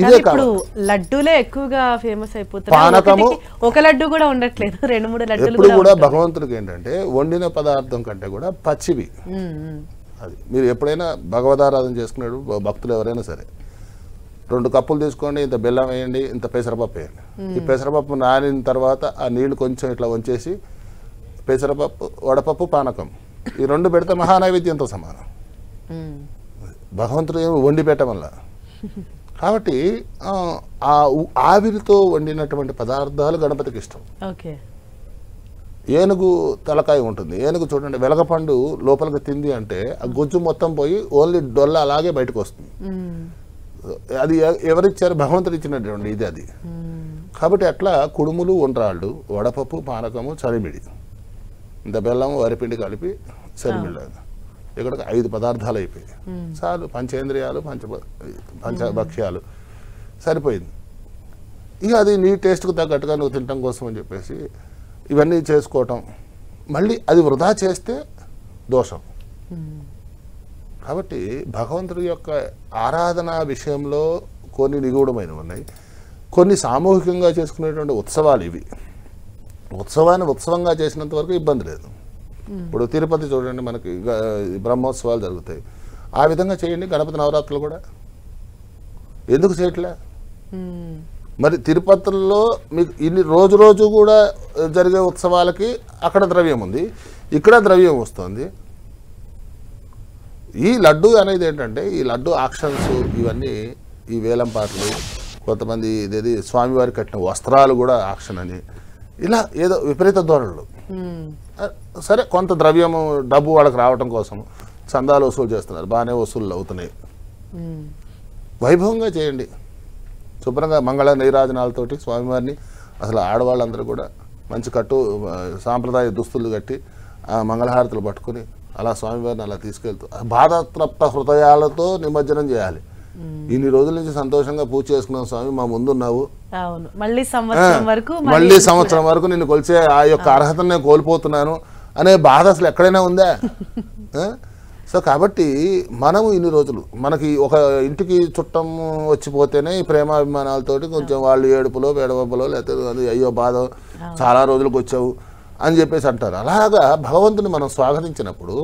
ఇదే ఇప్పుడు లడ్డూలే ఎక్కువగా ఫేమస్ అయిపోతాయి. పానకము ఒక లడ్డు కూడా ఉండట్లేదు, 2-3 లడ్డూలు. ఎప్పుడు కూడా భగవంతుడికి ఏంటంటే వండిన పదార్థం కంటే కూడా పచ్చివి. అది మీరు ఎప్పుడైనా భగవదారాధన చేసుకున్నాడు భక్తులు ఎవరైనా సరే 2 కప్పులు తీసుకోండి, ఇంత బెల్లం వేయండి, ఇంత పెసరపప్పు వేయండి. ఈ పెసరపప్పు నానిన తర్వాత ఆ నీళ్లు కొంచెం ఇట్లా వంచేసి పెసరపప్పు, వడపప్పు, పానకం ఈ 2 పెడితే మహానైవేద్యంతో సమానం. భగవంతుడు ఏమి వండి పెట్టమల్లా. కాబట్టి ఆ ఆవిరితో వండినటువంటి పదార్థాలు గణపతికి ఇష్టం. ఏనుగు తలకాయ ఉంటుంది, ఏనుగు చూడండి వెలగపండు లోపలికి తింది అంటే ఆ గుజ్జు మొత్తం పోయి ఓన్లీ డొల్ల అలాగే బయటకు వస్తుంది. అది ఎవరిచ్చారు? భగవంతుడు ఇచ్చినటువంటి ఇది అది. కాబట్టి అట్లా కుడుములు, ఉండ్రాళ్ళు, వడపప్పు, పానకము, చలిమిడి, ఇంత బెల్లము, వరిపిండి కలిపి చలిమిడి, ఇక్కడ 5 పదార్థాలు అయిపోయాయి. చాలు, పంచేంద్రియాలు, పంచభక్ష్యాలు సరిపోయింది. ఇక అది నీ టేస్ట్కు తగ్గట్టుగా నువ్వు తినటం కోసం అని చెప్పేసి ఇవన్నీ చేసుకోవటం, మళ్ళీ అది వృధా చేస్తే దోషం. కాబట్టి భగవంతుడి యొక్క ఆరాధన విషయంలో కొన్ని నిగూఢమైనవి ఉన్నాయి, కొన్ని సామూహికంగా చేసుకునేటువంటి ఉత్సవాలు ఇవి. ఉత్సవాన్ని ఉత్సవంగా చేసినంత వరకు ఇబ్బంది లేదు. ఇప్పుడు తిరుపతి చూడండి, మనకి బ్రహ్మోత్సవాలు జరుగుతాయి, ఆ విధంగా చేయండి. గణపతి నవరాత్రులు కూడా ఎందుకు చేయట్లే? మరి తిరుపతిలో మీకు ఇన్ని రోజు కూడా జరిగే ఉత్సవాలకి అక్కడ ద్రవ్యం ఉంది, ఇక్కడ ద్రవ్యం వస్తుంది. ఈ లడ్డు అనేది ఏంటంటే ఈ లడ్డు ఆక్షన్స్ ఇవన్నీ, ఈ వేలం పాటలు, కొంతమంది ఇదేది స్వామివారి కట్టిన వస్త్రాలు కూడా ఆక్షన్ అని, ఇలా ఏదో విపరీత ధోరణులు. సరే, కొంత ద్రవ్యము డబ్బు వాళ్ళకి రావటం కోసం చందాలు వసూలు చేస్తున్నారు, బాగానే వసూళ్ళు అవుతున్నాయి. వైభవంగా చేయండి, శుభ్రంగా మంగళ నీరాజనాలతోటి స్వామివారిని. అసలు ఆడవాళ్ళందరూ కూడా మంచి సాంప్రదాయ దుస్తులు కట్టి ఆ మంగళహారతులు పట్టుకుని అలా స్వామివారిని అలా తీసుకెళ్తూ బాధతృప్త హృదయాలతో నిమజ్జనం చేయాలి. ఇన్ని రోజుల నుంచి సంతోషంగా పూజ చేసుకున్నాం స్వామి, మా ముందున్నావు, మళ్ళీ సంవత్సరం వరకు నిన్ను కొలిచే ఆ యొక్క అర్హతను నేను కోల్పోతున్నాను అనే బాధ అసలు ఎక్కడైనా ఉందా? సో కాబట్టి మనము ఇన్ని రోజులు మనకి ఒక ఇంటికి చుట్టం వచ్చిపోతేనే ఈ ప్రేమాభిమానాలతోటి కొంచెం వాళ్ళు ఏడుపులో వేడవబ్బలో లేకపోతే అయ్యో బాధ చాలా రోజులకు వచ్చావు అని చెప్పేసి అంటారు. అలాగా భగవంతుని మనం స్వాగతించినప్పుడు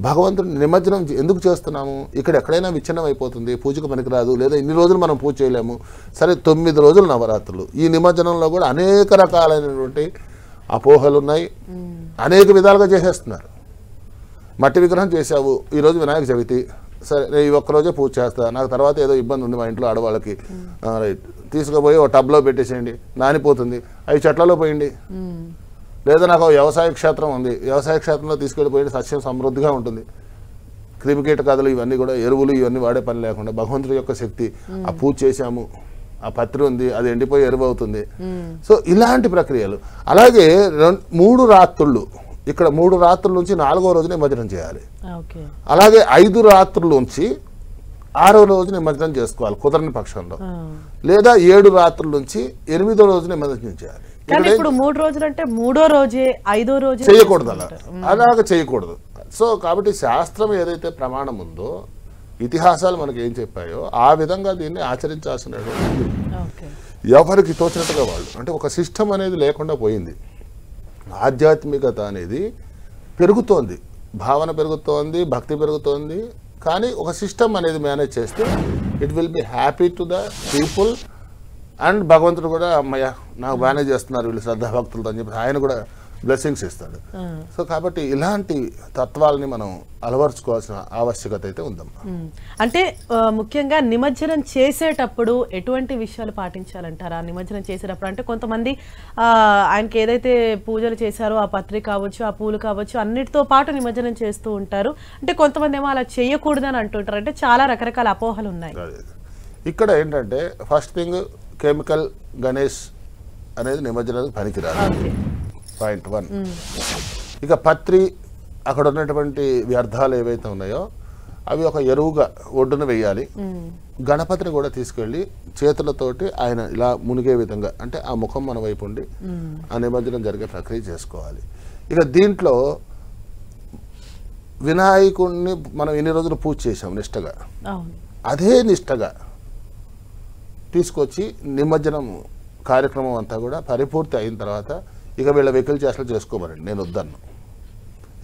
భగవంతుని నిమజ్జనం ఎందుకు చేస్తున్నాము? ఇక్కడ ఎక్కడైనా విచ్ఛిన్నం అయిపోతుంది, పూజకు పనికిరాదు, లేదా ఇన్ని రోజులు మనం పూజ చేయలేము. సరే, 9 రోజులు నవరాత్రులు, ఈ నిమజ్జనంలో కూడా అనేక రకాలైనటువంటి అపోహలు ఉన్నాయి, అనేక విధాలుగా చేసేస్తున్నారు. మట్టి విగ్రహం చేసావు, ఈరోజు వినాయక చవితి, సరే నేను ఈ ఒక్కరోజే పూజ చేస్తా, నాకు తర్వాత ఏదో ఇబ్బంది ఉంది మా ఇంట్లో ఆడవాళ్ళకి, రైట్, తీసుకుపోయి ఒక టబ్లో పెట్టేసేయండి, నానిపోతుంది, అవి చెట్లలో పోయండి. లేదా నాకు వ్యవసాయ క్షేత్రం ఉంది, వ్యవసాయ క్షేత్రంలో తీసుకెళ్ళిపోయి సస్యం సమృద్ధిగా ఉంటుంది, క్రిమికీటకాదులు ఇవన్నీ కూడా ఎరువులు ఇవన్నీ వాడే పని లేకుండా భగవంతుడి యొక్క శక్తి ఆ పూజ చేశాము, ఆ పత్రి ఉంది, అది ఎండిపోయి ఎరువు అవుతుంది. సో ఇలాంటి ప్రక్రియలు. అలాగే 3 రాత్రులు, ఇక్కడ 3 రాత్రుల నుంచి 4వ రోజు నిమజ్జనం చేయాలి. అలాగే 5 రాత్రుల నుంచి 6వ రోజు నిమజ్జనం చేసుకోవాలి కుదరని పక్షంలో, లేదా 7 రాత్రుల నుంచి 8వ రోజు నిమజ్జనం చేయాలి. ఇప్పుడు 3 రోజులు అంటే 3వ రోజే 5వ రోజే చేయకూడదు, అలాగా చేయకూడదు. సో కాబట్టి శాస్త్రం ఏదైతే ప్రమాణం ఉందో, ఇతిహాసాలు మనకి ఏం చెప్పాయో ఆ విధంగా దీన్ని ఆచరించాల్సిన ఎవరికి తోచినట్టుగా వాళ్ళు. అంటే ఒక సిస్టమ్ అనేది లేకుండా పోయింది. ఆధ్యాత్మికత అనేది పెరుగుతోంది, భావన పెరుగుతోంది, భక్తి పెరుగుతోంది. కానీ ఒక సిస్టమ్ అనేది మేనేజ్ చేస్తే it will be happy to the people. And భగవంతుడు కూడా అమ్మయ్య నాకు బాగానే చేస్తున్నారు వీళ్ళు శ్రద్ధాభక్తులతో అని చెప్పి ఆయన కూడా బ్లెస్సింగ్స్ ఇస్తాడు. సో కాబట్టి ఇలాంటి తత్వాలని మనం అలవర్చుకోవాల్సిన ఆవశ్యకత అయితే ఉందమ్మా. అంటే ముఖ్యంగా నిమజ్జనం చేసేటప్పుడు ఎటువంటి విషయాలు పాటించాలంటారా? నిమజ్జనం చేసేటప్పుడు అంటే కొంతమంది ఆయనకి ఏదైతే పూజలు చేశారో ఆ పత్రి కావచ్చు, ఆ పూలు కావచ్చు, అన్నిటితో పాటు నిమజ్జనం చేస్తూ ఉంటారు. అంటే కొంతమంది ఏమో అలా చేయకూడదని అంటుంటారు. అంటే చాలా రకరకాల అపోహలు ఉన్నాయి. ఇక్కడ ఏంటంటే ఫస్ట్ థింగ్, కెమికల్ గణేష్ అనేది నిమజ్జనానికి పనికిరాదు. పాయింట్ 1. ఇక పత్రి, అక్కడ ఉన్నటువంటి వ్యర్థాలు ఏవైతే ఉన్నాయో అవి ఒక ఎరువుగా ఒడ్డున వేయాలి. గణపతిని కూడా తీసుకెళ్ళి చేతులతోటి ఆయన ఇలా మునిగే విధంగా, అంటే ఆ ముఖం మన వైపు ఉండి ఆ నిమజ్జనం జరిగే ప్రక్రియ చేసుకోవాలి. ఇక దీంట్లో వినాయకుడిని మనం ఎన్ని రోజులు పూజ చేసాం నిష్టగా, అదే నిష్టగా తీసుకొచ్చి నిమజ్జనం కార్యక్రమం అంతా కూడా పరిపూర్తి అయిన తర్వాత ఇక వీళ్ళ వెహికల్ చేష్టలు చేసుకోమనండి, నేను వద్దన్ను.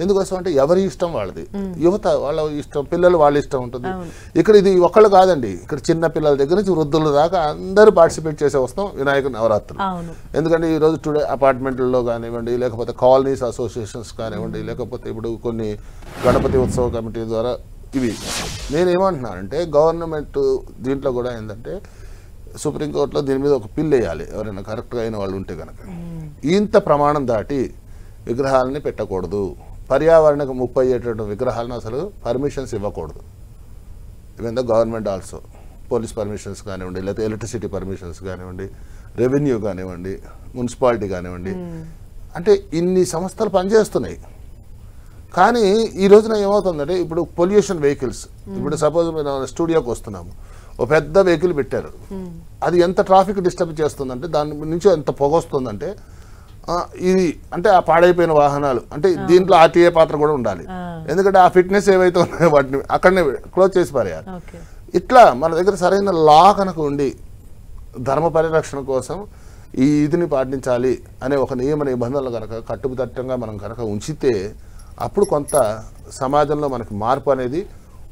ఎందుకోసం అంటే ఎవరి ఇష్టం వాళ్ళది, యువత వాళ్ళ ఇష్టం, పిల్లలు వాళ్ళ ఇష్టం ఉంటుంది. ఇక్కడ ఇది ఒకళ్ళు కాదండి, ఇక్కడ చిన్న పిల్లల దగ్గర నుంచి వృద్ధుల దాకా అందరూ పార్టిసిపేట్ చేసే వస్తాం వినాయక నవరాత్రులు. ఎందుకంటే ఈరోజు టుడే అపార్ట్మెంట్లలో కానివ్వండి, లేకపోతే కాలనీస్ అసోసియేషన్స్ కానివ్వండి, లేకపోతే ఇప్పుడు కొన్ని గణపతి ఉత్సవ కమిటీ ద్వారా ఇవి. నేనేమంటున్నానంటే గవర్నమెంట్ దీంట్లో కూడా ఏంటంటే సుప్రీంకోర్టులో దీని మీద ఒక పిల్ వేయాలి, ఎవరైనా కరెక్ట్గా అయిన వాళ్ళు ఉంటే కనుక. ఇంత ప్రమాణం దాటి విగ్రహాలని పెట్టకూడదు, పర్యావరణకు ముప్పు అయ్యేటటువంటి విగ్రహాలను అసలు పర్మిషన్స్ ఇవ్వకూడదు. Even the government also, police permissions కానివ్వండి, లేకపోతే ఎలక్ట్రిసిటీ పర్మిషన్స్ కానివ్వండి, రెవెన్యూ కానివ్వండి, మున్సిపాలిటీ కానివ్వండి, అంటే ఇన్ని సంస్థలు పనిచేస్తున్నాయి. కానీ ఈ రోజున ఏమవుతుందంటే ఇప్పుడు పొల్యూషన్ వెహికల్స్, ఇప్పుడు సపోజ్ మేము స్టూడియోకి వస్తున్నాము, ఓ పెద్ద వెహికల్ పెట్టారు, అది ఎంత ట్రాఫిక్ డిస్టర్బ్ చేస్తుందంటే, దాని నుంచి ఎంత పొగ వస్తుందంటే, ఇది అంటే ఆ పాడైపోయిన వాహనాలు, అంటే దీంట్లో ఆర్టీఏ పాత్ర కూడా ఉండాలి. ఎందుకంటే ఆ ఫిట్నెస్ ఏవైతే ఉన్నాయో వాటిని అక్కడనే క్లోజ్ చేసి పారేయాలి. ఇట్లా మన దగ్గర సరైన లా కనుక ఉండి ధర్మ పరిరక్షణ కోసం ఈ ఇదిని పాటించాలి అనే ఒక నియమ నిబంధనలు కనుక కట్టుదిట్టంగా మనం కనుక ఉంచితే అప్పుడు కొంత సమాజంలో మనకి మార్పు అనేది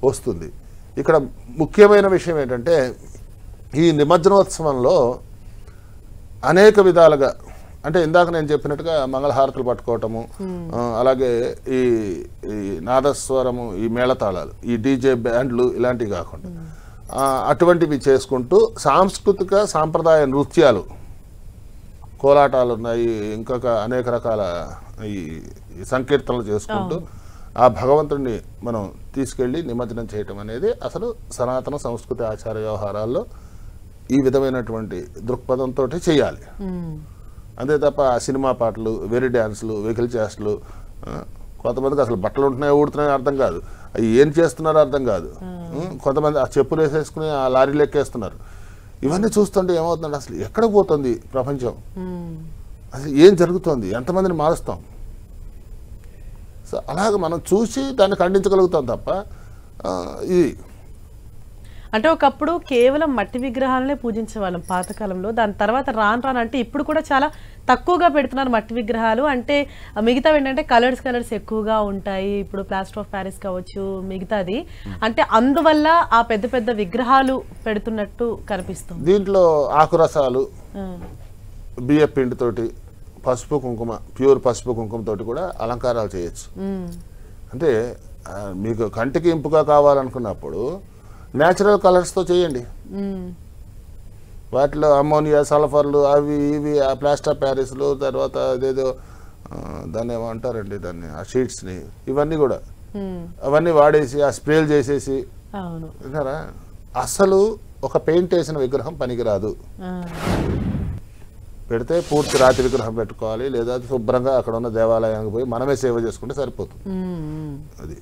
వస్తుంది. ఇక్కడ ముఖ్యమైన విషయం ఏంటంటే ఈ నిమజ్జనోత్సవంలో అనేక విధాలుగా, అంటే ఇందాక నేను చెప్పినట్టుగా మంగళహారతులు పట్టుకోవటము, అలాగే ఈ నాదస్వరము, ఈ మేళతాళాలు, ఈ డీజే బ్యాండ్లు ఇలాంటివి కాకుండా అటువంటివి చేసుకుంటూ సాంస్కృతిక సాంప్రదాయ నృత్యాలు, కోలాటాలు ఉన్నాయి, ఇంకొక అనేక రకాల ఈ సంకీర్తనలు చేసుకుంటూ ఆ భగవంతుడిని మనం తీసుకెళ్ళి నిమజ్జనం చేయటం అనేది అసలు సనాతన సంస్కృతి ఆచార వ్యవహారాల్లో ఈ విధమైనటువంటి దృక్పథంతో చేయాలి. అంతే తప్ప సినిమా పాటలు, వెరీ డ్యాన్సులు, వెహికల్ చేష్టలు, కొంతమందికి అసలు బట్టలు ఉంటున్నాయో ఊడుతున్నాయో అర్థం కాదు, అవి ఏం చేస్తున్నారో అర్థం కాదు. కొంతమంది ఆ చెప్పులు వేసేసుకుని ఆ లారీలు ఎక్కేస్తున్నారు. ఇవన్నీ చూస్తుంటే ఏమవుతుందంటే అసలు ఎక్కడ పోతుంది ప్రపంచం, అసలు ఏం జరుగుతుంది, ఎంతమందిని మారుస్తాం. సో అలాగ మనం చూసి దాన్ని ఖండించగలుగుతాం తప్ప ఇది అంటే ఒకప్పుడు కేవలం మట్టి విగ్రహాలనే పూజించేవాళ్ళం పాతకాలంలో. దాని తర్వాత రాను అంటే ఇప్పుడు కూడా చాలా తక్కువగా పెడుతున్నారు మట్టి విగ్రహాలు. అంటే మిగతా ఏంటంటే కలర్స్ ఎక్కువగా ఉంటాయి. ఇప్పుడు ప్లాస్టర్ ఆఫ్ ప్యారిస్ కావచ్చు, మిగతాది. అంటే అందువల్ల ఆ పెద్ద పెద్ద విగ్రహాలు పెడుతున్నట్టు కనిపిస్తుంది. దీంట్లో ఆకురసాలు, బియ్య పిండితోటి, పసుపు కుంకుమ, ప్యూర్ పసుపు కుంకుమ తోటి కూడా అలంకారాలు చేయొచ్చు. అంటే మీకు కంటికి ఇంపుగా కావాలనుకున్నప్పుడు న్యాచురల్ కలర్స్తో చేయండి. వాటిలో అమ్మోనియా, సల్ఫర్లు, అవి ఇవి, ఆ ప్లాస్టర్ ప్యారిస్లు, తర్వాత అదేదో దాన్ని ఏమంటారండి, దాన్ని ఆ షీట్స్ని, ఇవన్నీ కూడా అవన్నీ వాడేసి ఆ స్ప్రేలు చేసేసి అవును విన్నారా, అసలు ఒక పెయింట్ వేసిన విగ్రహం పనికిరాదు. పెడితే పూర్తి రాతి విగ్రహం పెట్టుకోవాలి, లేదా శుభ్రంగా అక్కడ ఉన్న దేవాలయానికి పోయి మనమే సేవ చేసుకుంటే సరిపోతుంది. అది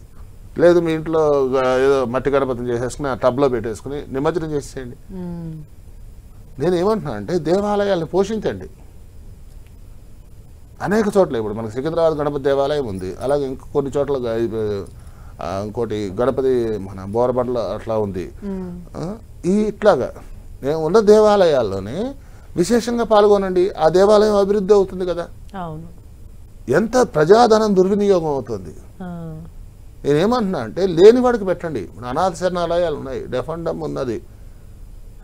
లేదు మీ ఇంట్లో ఏదో మట్టి గణపతిని చేసేసుకుని ఆ టబ్లో పెట్టేసుకుని నిమజ్జనం చేసేయండి. నేను ఏమంటున్నా అంటే దేవాలయాలను పోషించండి. అనేక చోట్ల ఇప్పుడు మనకు సికింద్రాబాద్ గణపతి దేవాలయం ఉంది, అలాగే ఇంకో కొన్ని చోట్ల ఇంకోటి గణపతి మన బోరబండ్ల అట్లా ఉంది. ఇట్లాగా నేను ఉన్న దేవాలయాల్లోనే విశేషంగా పాల్గొనండి, ఆ దేవాలయం అభివృద్ధి అవుతుంది కదా. ఎంత ప్రజాధనం దుర్వినియోగం అవుతుంది. నేనేమంటున్నా అంటే లేనివాడికి పెట్టండి. ఇప్పుడు అనాథ శరణాలయాలు ఉన్నాయి, డెఫ్ అండ్ డమ్ ఉన్నది,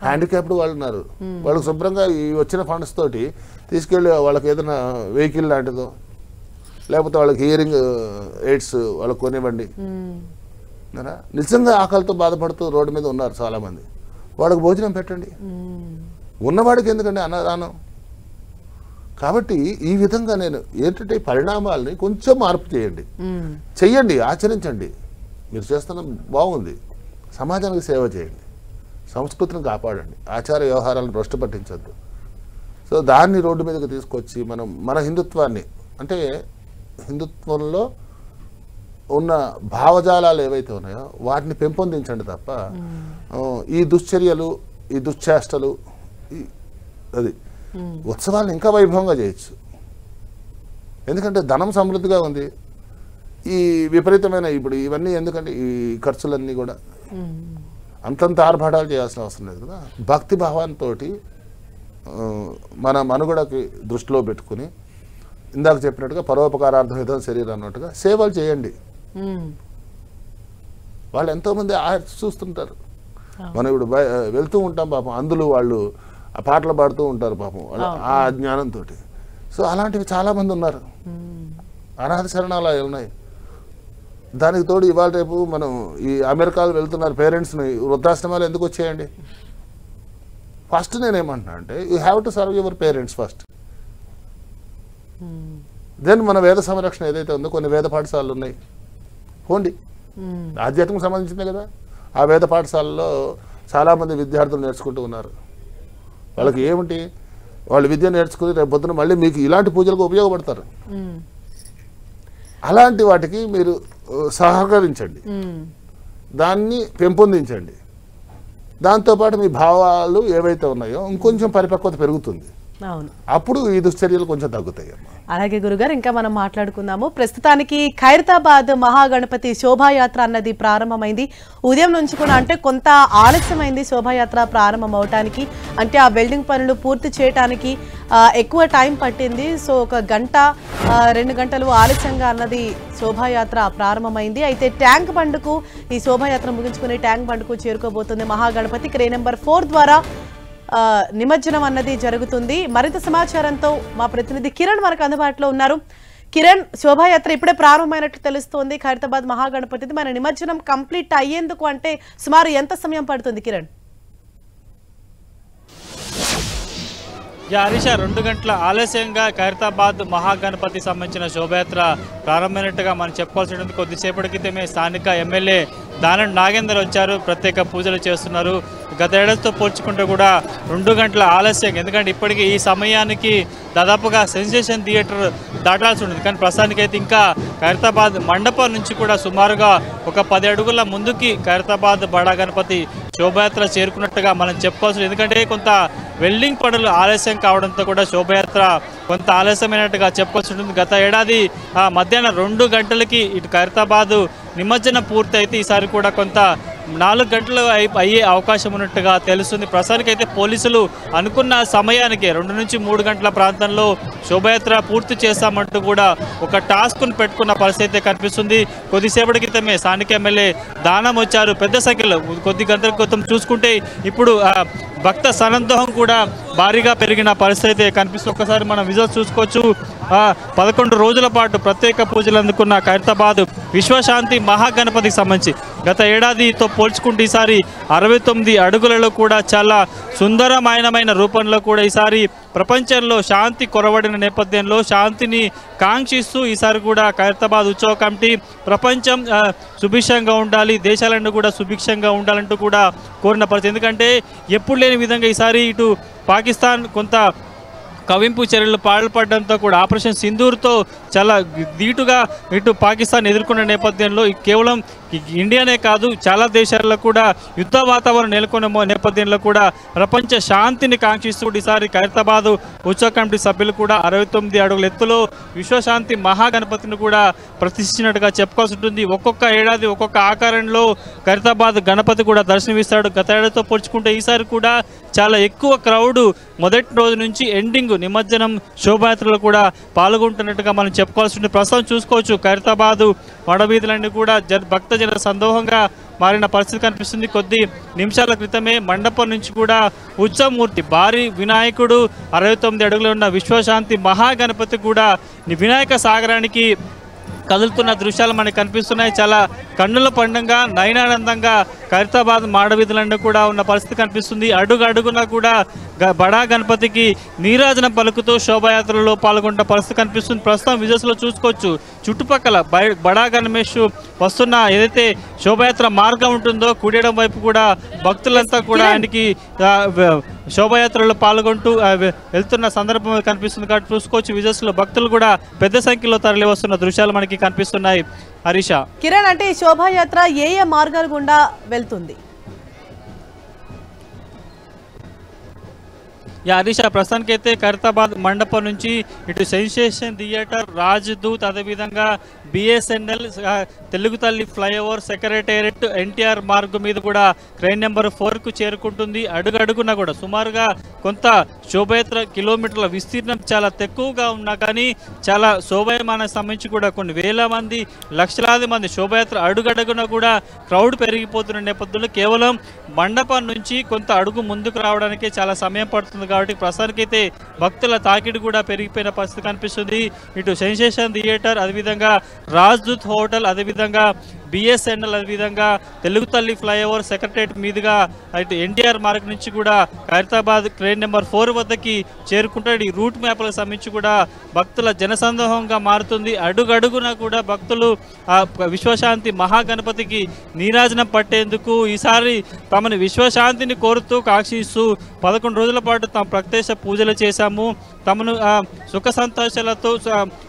హ్యాండిక్యాప్డ్ వాళ్ళు ఉన్నారు, వాళ్ళకి శుభ్రంగా ఈ వచ్చిన ఫండ్స్ తోటి తీసుకెళ్ళి వాళ్ళకి ఏదైనా వెహికల్ లాంటిదో లేకపోతే వాళ్ళకి హియరింగ్ ఎయిడ్స్ వాళ్ళకి కొనివ్వండి. నిజంగా ఆకలితో బాధపడుతూ రోడ్డు మీద ఉన్నారు చాలామంది, వాళ్ళకి భోజనం పెట్టండి. ఉన్నవాడికి ఎందుకండి అన్నదానం? కాబట్టి ఈ విధంగా నేను ఏంటంటే పరిణామాలని కొంచెం మార్పు చేయండి, చెయ్యండి, ఆచరించండి. మీరు చేస్తున్న బాగుంది, సమాజానికి సేవ చేయండి, సంస్కృతిని కాపాడండి, ఆచార వ్యవహారాలను భ్రష్టు పట్టించద్దు. సో దాన్ని రోడ్డు మీదకి తీసుకొచ్చి మనం మన హిందుత్వాన్ని, అంటే హిందుత్వంలో ఉన్న భావజాలాలు ఏవైతే ఉన్నాయో వాటిని పెంపొందించండి తప్ప ఈ దుశ్చర్యలు, ఈ దుశ్చేష్టలు, అది ఉత్సవాలను ఇంకా వైభవంగా చేయొచ్చు. ఎందుకంటే ధనం సమృద్ధిగా ఉంది. ఈ విపరీతమైన ఇప్పుడు ఇవన్నీ ఎందుకంటే ఈ ఖర్చులన్నీ కూడా అంతంత ఆర్భాటాలు చేయాల్సిన అవసరం లేదు కదా. భక్తి భావంతో మన మనుగడకి దృష్టిలో పెట్టుకుని ఇందాక చెప్పినట్టుగా పరోపకారార్థం ఏదో శరీరం అన్నట్టుగా సేవలు చేయండి. వాళ్ళు ఎంతోమంది చూస్తుంటారు. మనం ఇప్పుడు వెళ్తూ ఉంటాం పాపం, అందులో వాళ్ళు ఆ పాటలు పాడుతూ ఉంటారు పాపం ఆ జ్ఞానంతో. సో అలాంటివి చాలామంది ఉన్నారు, అనాథ శరణాలయాలు ఉన్నాయి. దానికి తోడు ఇవాళ రేపు మనం ఈ అమెరికాలో వెళ్తున్నారు పేరెంట్స్ని, వృద్ధాశ్రమాలు ఎందుకు వచ్చేయండి? ఫస్ట్ నేనేమంటున్నా అంటే you have to serve your parents first, then మన వేద సంరక్షణ ఏదైతే ఉందో కొన్ని వేద పాఠశాలలు ఉన్నాయి, పోండి. ఆధ్యాత్మిక సంబంధించిందే కదా. ఆ వేద పాఠశాలలో చాలామంది విద్యార్థులు నేర్చుకుంటూ ఉన్నారు. వాళ్ళకి ఏమిటి, వాళ్ళు విద్య నేర్చుకుని రేపు పొద్దున మళ్ళీ మీకు ఇలాంటి పూజలకు ఉపయోగపడతారు. అలాంటి వాటికి మీరు సహకరించండి, దాన్ని పెంపొందించండి. దాంతోపాటు మీ భావాలు ఏవైతే ఉన్నాయో ఇంకొంచెం పరిపక్వత పెరుగుతుంది. అప్పుడు ఈ దుశ్చర్యలు కొంచెం తగ్గుతాయి. అలాగే గురుగారు ఇంకా మనం మాట్లాడుకుందాము. ప్రస్తుతానికి ఖైరతాబాద్ మహాగణపతి శోభాయాత్ర అన్నది ప్రారంభమైంది. ఉదయం నుంచి కూడా అంటే కొంత ఆలస్యమైంది శోభాయాత్ర ప్రారంభం అవటానికి, అంటే ఆ వెల్డింగ్ పనులు పూర్తి చేయడానికి ఎక్కువ టైం పట్టింది. సో 1 గంట 2 గంటలు ఆలస్యంగా అన్నది శోభాయాత్ర ప్రారంభమైంది. అయితే ట్యాంక్ బండ్కు ఈ శోభాయాత్ర ముగించుకుని ట్యాంక్ బండ్కు చేరుకోబోతుంది మహాగణపతి. క్రే నెంబర్ 4 ద్వారా నిమజ్జనం అన్నది జరుగుతుంది. మరింత సమాచారంతో మా ప్రతినిధి కిరణ్ మనకు అందుబాటులో ఉన్నారు. కిరణ్, శోభాయాత్ర ఇప్పుడే ప్రారంభమైనట్లు తెలుస్తోంది ఖైరతాబాద్ మహాగణపతిది. మన నిమజ్జనం కంప్లీట్ అయ్యేందుకు అంటే సుమారు ఎంత సమయం పడుతుంది కిరణ్? హరీష 2 గంటల ఆలస్యంగా ఖైరతాబాద్ మహాగణపతి సంబంధించిన శోభయాత్ర ప్రారంభమైనట్టుగా మనం చెప్పుకోవాల్సి ఉంటుంది. కొద్దిసేపటి క్రితమే స్థానిక ఎమ్మెల్యే దానం నాగేందర్ వచ్చారు, ప్రత్యేక పూజలు చేస్తున్నారు. గత ఏడాదితో పోల్చుకుంటే కూడా 2 గంటల ఆలస్యం, ఎందుకంటే ఇప్పటికీ ఈ సమయానికి దాదాపుగా సెన్సేషన్ థియేటర్ దాటాల్సి ఉంటుంది. కానీ ప్రస్తుతానికైతే ఇంకా ఖైరతాబాద్ మండపం నుంచి కూడా సుమారుగా ఒక 10 అడుగుల ముందుకి ఖైరతాబాద్ బడా గణపతి శోభయాత్ర చేరుకున్నట్టుగా మనం చెప్పుకోవచ్చు. ఎందుకంటే కొంత వెల్డింగ్ పనులు ఆలస్యం కావడంతో కూడా శోభయాత్ర కొంత ఆలస్యమైనట్టుగా చెప్పుకోవాల్సి ఉంటుంది. గత ఏడాది మధ్యాహ్నం 2 గంటలకి ఇటు ఖైరతాబాద్ నిమజ్జనం పూర్తయితే ఈసారి కూడా కొంత 4 గంటలు అయ్యే అవకాశం ఉన్నట్టుగా తెలుస్తుంది. ప్రస్తుతానికైతే పోలీసులు అనుకున్న సమయానికి 2 నుంచి 3 గంటల ప్రాంతంలో శోభయాత్ర పూర్తి చేస్తామంటూ కూడా ఒక టాస్క్ను పెట్టుకున్న పరిస్థితి కనిపిస్తుంది. కొద్దిసేపటి క్రితమే స్థానిక ఎమ్మెల్యే దానం వచ్చారు. పెద్ద సంఖ్యలో కొద్ది గంటల క్రితం చూసుకుంటే ఇప్పుడు భక్త సనందోహం కూడా భారీగా పెరిగిన పరిస్థితి కనిపిస్తుంది. ఒకసారి మనం విజువల్స్ చూసుకోవచ్చు. 11 రోజుల పాటు ప్రత్యేక పూజలు అందుకున్న ఖైరతాబాద్ విశ్వశాంతి మహాగణపతికి సంబంధించి గత ఏడాదితో పోల్చుకుంటే ఈసారి 69 అడుగులలో కూడా చాలా సుందరమైన రూపంలో కూడా ఈసారి ప్రపంచంలో శాంతి కొరవడిన నేపథ్యంలో శాంతిని కాంక్షిస్తూ ఈసారి కూడా ఖైరతాబాద్ ఉత్సవ కమిటీ ప్రపంచం సుభిక్షంగా ఉండాలి, దేశాలన్నీ కూడా సుభిక్షంగా ఉండాలంటూ కూడా కోరిన పరిస్థితి. ఎందుకంటే ఎప్పుడు లేని విధంగా ఈసారి ఇటు పాకిస్తాన్ కొంత కవింపు చర్యలు పాల్పడడంతో కూడా ఆపరేషన్ సింధూర్తో చాలా ధీటుగా ఇటు పాకిస్తాన్ ఎదుర్కొన్న నేపథ్యంలో కేవలం ఇండియానే కాదు చాలా దేశాల్లో కూడా యుద్ధ వాతావరణం నెలకొన్న నేపథ్యంలో కూడా ప్రపంచ శాంతిని కాంక్షిస్తూ ఈసారి ఖైరతాబాద్ ఉత్సవ కమిటీ సభ్యులు కూడా 69 అడుగుల ఎత్తులో విశ్వశాంతి మహాగణపతిని కూడా ప్రతిష్ఠించినట్టుగా చెప్పుకోవాల్సి ఉంటుంది. ఒక్కొక్క ఏడాది ఒక్కొక్క ఆకారంలో ఖైరతాబాద్ గణపతి కూడా దర్శనమిస్తాడు. గత ఏడాదితో పోల్చుకుంటే ఈసారి కూడా చాలా ఎక్కువ క్రౌడ్ మొదటి రోజు నుంచి ఎండింగ్ నిమజ్జనం శోభాయాత్రలో కూడా పాల్గొంటున్నట్టుగా మనం చెప్పుకోవాల్సి ఉంటుంది. ప్రస్తుతం చూసుకోవచ్చు ఖైరతాబాద్ వడవీధులన్నీ కూడా భక్తజన సందోహంగా మారిన పరిస్థితి కనిపిస్తుంది. కొద్ది నిమిషాల క్రితమే మండపం నుంచి కూడా ఉత్సవమూర్తి భారీ వినాయకుడు 69 అడుగులు ఉన్న విశ్వశాంతి మహాగణపతి కూడా వినాయక సాగరానికి కదులుతున్న దృశ్యాలు మనకు కనిపిస్తున్నాయి. చాలా కన్నుల పండుగ నయనానందంగా ఖైరతాబాద్ మాడవీధులన్నీ కూడా ఉన్న పరిస్థితి కనిపిస్తుంది. అడుగు అడుగున కూడా బడా గణపతికి నీరాజనం పలుకుతూ శోభాయాత్రలో పాల్గొన్న పరిస్థితి కనిపిస్తుంది. ప్రస్తుతం విజువల్స్లో చూసుకోవచ్చు చుట్టుపక్కల బడా గణేష్ వస్తున్న ఏదైతే శోభాయాత్ర మార్గం ఉంటుందో కుడియడం వైపు కూడా భక్తులంతా కూడా ఆయనకి శోభాయాత్రలో పాల్గొంటూ వెళ్తున్న సందర్భం కనిపిస్తుంది. కాబట్టి చూసుకోవచ్చు విజువల్స్లో భక్తులు కూడా పెద్ద సంఖ్యలో తరలి వస్తున్న దృశ్యాలు మనకి కనిపిస్తున్నాయి. హరీష, కిరణ్, అంటే శోభాయాత్ర ఏ మార్గాల గుండా వెళ్తుంది? హరీష, ప్రస్తుతానికైతే ఖైరతాబాద్ మండపం నుంచి ఇటు సెన్సేషన్ థియేటర్, రాజ్దూత్, అదేవిధంగా బిఎస్ఎన్ఎల్, తెలుగు తల్లి ఫ్లైఓవర్, సెక్రటేరియట్, ఎన్టీఆర్ మార్గు మీద కూడా ట్రైన్ నెంబర్ 4కు చేరుకుంటుంది. అడుగడుగున కూడా సుమారుగా కొంత శోభయాత్ర కిలోమీటర్ల విస్తీర్ణం చాలా తక్కువగా ఉన్నా కానీ చాలా శోభాయమానానికి సంబంధించి కూడా కొన్ని వేల మంది లక్షలాది మంది శోభయాత్ర అడుగడుగున కూడా క్రౌడ్ పెరిగిపోతున్న నేపథ్యంలో కేవలం మండపం నుంచి కొంత అడుగు ముందుకు రావడానికి చాలా సమయం పడుతుంది. కాబట్టి ప్రస్తుతానికైతే భక్తుల తాకిడి కూడా పెరిగిపోయిన పరిస్థితి కనిపిస్తుంది. ఇటు సెన్సేషన్ థియేటర్, అదేవిధంగా రాజ్దూత్ హోటల్, అదేవిధంగా బిఎస్ఎన్ఎల్, అదేవిధంగా తెలుగు తల్లి ఫ్లైఓవర్, సెక్రటరేట్ మీదుగా ఇటు ఎన్టీఆర్ మార్గ్ నుంచి కూడా ఖైరతాబాద్ ట్రైన్ నెంబర్ 4 వద్దకి చేరుకుంటాడు. ఈ రూట్ మ్యాప్లకు సంబంధించి కూడా భక్తుల జనసందోహంగా మారుతుంది. అడుగడుగున కూడా భక్తులు విశ్వశాంతి మహాగణపతికి నీరాజనం పట్టేందుకు ఈసారి తమని విశ్వశాంతిని కోరుతూ కాంక్షిస్తూ 11 రోజుల పాటు తాము ప్రత్యక్ష పూజలు చేశాము, తమను సుఖ సంతోషాలతో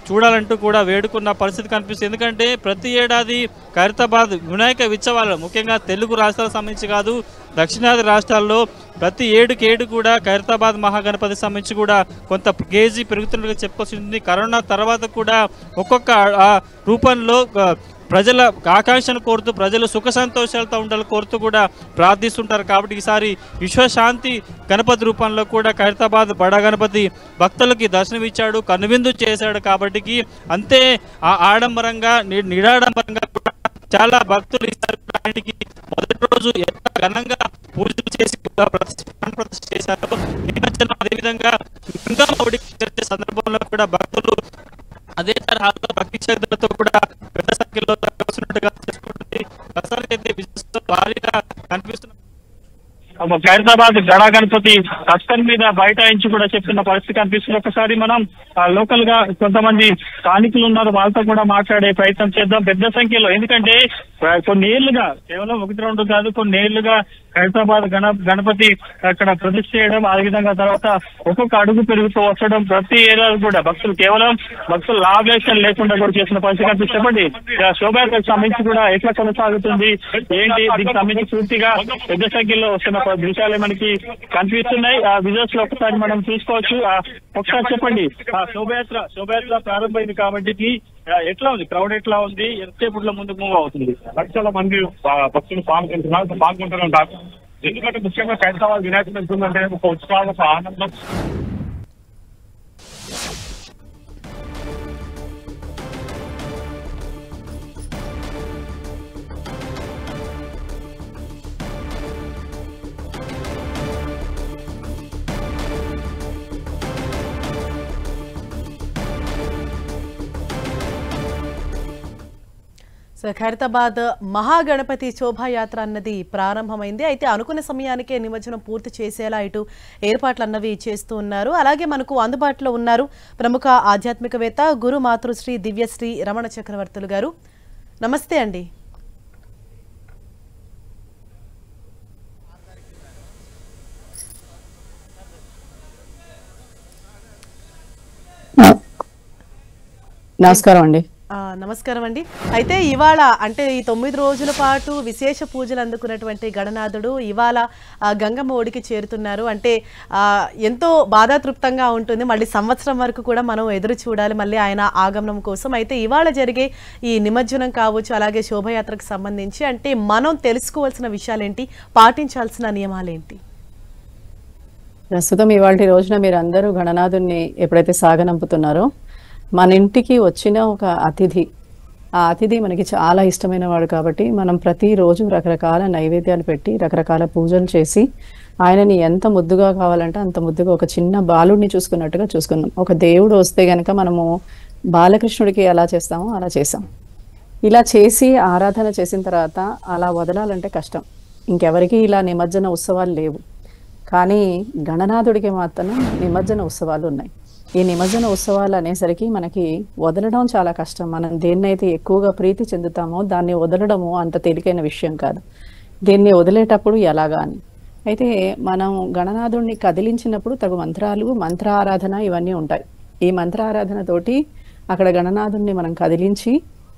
చూడాలంటూ కూడా వేడుకున్న పరిస్థితి కనిపిస్తుంది. ఎందుకంటే ప్రతి ఏడాది ఖైరతాబాద్ వినాయక ఉత్సవాలు ముఖ్యంగా తెలుగు రాష్ట్రాలకు సంబంధించి కాదు దక్షిణాది రాష్ట్రాల్లో ప్రతి ఏడు కూడా ఖైరతాబాద్ మహాగణపతి సంబంధించి కూడా కొంత కేజీ పెరుగుతున్నట్టుగా చెప్పుకొచ్చింది. కరోనా తర్వాత కూడా ఒక్కొక్క రూపంలో ప్రజల ఆకాంక్షను కోరుతూ ప్రజలు సుఖ సంతోషాలతో ఉండాలని కోరుతూ కూడా ప్రార్థిస్తుంటారు. కాబట్టి ఈసారి విశ్వశాంతి గణపతి రూపంలో కూడా ఖైరతాబాద్ బడా గణపతి భక్తులకి దర్శనమిచ్చాడు, కనువిందు చేశాడు. కాబట్టి అంతే ఆడంబరంగా నిడాడంబరంగా కూడా చాలా భక్తులు ఈసారి ఆయనకి మొదటి రోజు ఎంత ఘనంగా పూజలు చేసి ప్రతిష్ఠ చేశారు. నిమజ్జనం అదేవిధంగా గంగమ్మడి చేసే సందర్భంలో కూడా భక్తులు అదే తరహాలో భక్తి శ్రద్ధలతో కూడా పెద్ద సంఖ్యలో వస్తున్నట్టుగా తెలుసుకుంటుంది. ప్రస్తుతానికైతే విజయ్ భారీగా కనిపిస్తున్న ఖైరతాబాద్ గడా గణపతి కష్టం మీద బైఠాయించి కూడా చెప్తున్న పరిస్థితి కనిపిస్తుంది. ఒకసారి మనం లోకల్ గా కొంతమంది స్థానికులు ఉన్నారు, వాళ్ళతో కూడా మాట్లాడే ప్రయత్నం చేద్దాం పెద్ద సంఖ్యలో. ఎందుకంటే కొన్ని ఏళ్లుగా కేవలం 1-2 కాదు, కొన్ని ఏళ్లుగా ఖైరతాబాద్ గణపతి అక్కడ ప్రతిష్ఠ చేయడం, అదేవిధంగా తర్వాత ఒక్కొక్క అడుగు పెరుగుతూ వస్తడం, ప్రతి ఏరియాలో కూడా భక్తులు లాభేషం లేకుండా కూడా చేసిన పరిస్థితి కనిపిస్తుంది. చెప్పండి, శోభయాత్రకు సంబంధించి కూడా ఎట్లా కొనసాగుతుంది ఏంటి, దీనికి సంబంధించి పూర్తిగా పెద్ద సంఖ్యలో వస్తున్న దృశ్యాలే మనకి కనిపిస్తున్నాయి. ఆ విజువల్స్ లో ఒకసారి మనం చూసుకోవచ్చు. ఒకసారి చెప్పండి, శోభయాత్ర ప్రారంభమైంది కాబట్టి ఎట్లా ఉంది, క్రౌడ్ ఎట్లా ఉంది, ఎంతసేపట్లో ముందుకు మూవ్ అవుతుంది? లక్షల మంది భక్తులు పాల్గొంటూనే ఉంటారు. ఎందుకంటే ముఖ్యంగా ఖైరతాబాద్ వినాయకుడు ఉంటుందంటే ఒక ఉత్సాహం, ఒక ఆనందం. సో ఖైరతాబాద్ మహాగణపతి శోభాయాత్ర అన్నది ప్రారంభమైంది. అయితే అనుకున్న సమయానికే నిమజ్జనం పూర్తి చేసేలా ఇటు ఏర్పాట్లు అన్నవి చేస్తూ ఉన్నారు. అలాగే మనకు అందుబాటులో ఉన్నారు ప్రముఖ ఆధ్యాత్మికవేత్త గురు మాతృశ్రీ దివ్యశ్రీ రమణ చక్రవర్తులు గారు. నమస్తే అండి. నమస్కారం అండి. నమస్కారం అండి. అయితే ఇవాళ అంటే ఈ 9 రోజుల పాటు విశేష పూజలు అందుకున్నటువంటి గణనాథుడు ఇవాళ గంగమ్మ ఒడికి చేరుతున్నారు. అంటే ఎంతో బాధాతృప్తంగా ఉంటుంది. మళ్ళీ సంవత్సరం వరకు కూడా మనం ఎదురు చూడాలి మళ్ళీ ఆయన ఆగమనం కోసం. అయితే ఇవాళ జరిగే ఈ నిమజ్జనం కావచ్చు, అలాగే శోభయాత్రకు సంబంధించి అంటే మనం తెలుసుకోవాల్సిన విషయాలేంటి, పాటించాల్సిన నియమాలేంటి? ప్రస్తుతం ఇవాళ రోజున మీరు అందరూ గణనాథుని ఎప్పుడైతే సాగనంపుతున్నారో మన ఇంటికి వచ్చిన ఒక అతిథి, ఆ అతిథి మనకి చాలా ఇష్టమైన వాడు కాబట్టి మనం ప్రతిరోజు రకరకాల నైవేద్యాలు పెట్టి రకరకాల పూజలు చేసి ఆయనని ఎంత ముద్దుగా కావాలంటే అంత ముద్దుగా ఒక చిన్న బాలుడిని చూసుకున్నట్టుగా చూసుకున్నాం. ఒక దేవుడు వస్తే గనక మనము బాలకృష్ణుడికి ఎలా చేస్తామో అలా చేసాం. ఇలా చేసి ఆరాధన చేసిన తర్వాత అలా వదలాలంటే కష్టం. ఇంకెవరికి ఇలా నిమజ్జన ఉత్సవాలు లేవు. కానీ గణనాథుడికి మాత్రం నిమజ్జన ఉత్సవాలు ఉన్నాయి. ఈ నిమజ్జన ఉత్సవాలు అనేసరికి మనకి వదలడం చాలా కష్టం. మనం దేన్నైతే ఎక్కువగా ప్రీతి చెందుతామో దాన్ని వదలడము అంత తేలికైన విషయం కాదు. దీన్ని వదిలేటప్పుడు ఎలాగా అని అయితే మనం గణనాథుడిని కదిలించినప్పుడు తగు మంత్రాలు, మంత్ర ఆరాధన ఇవన్నీ ఉంటాయి. ఈ మంత్ర ఆరాధనతోటి అక్కడ గణనాథుడిని మనం కదిలించి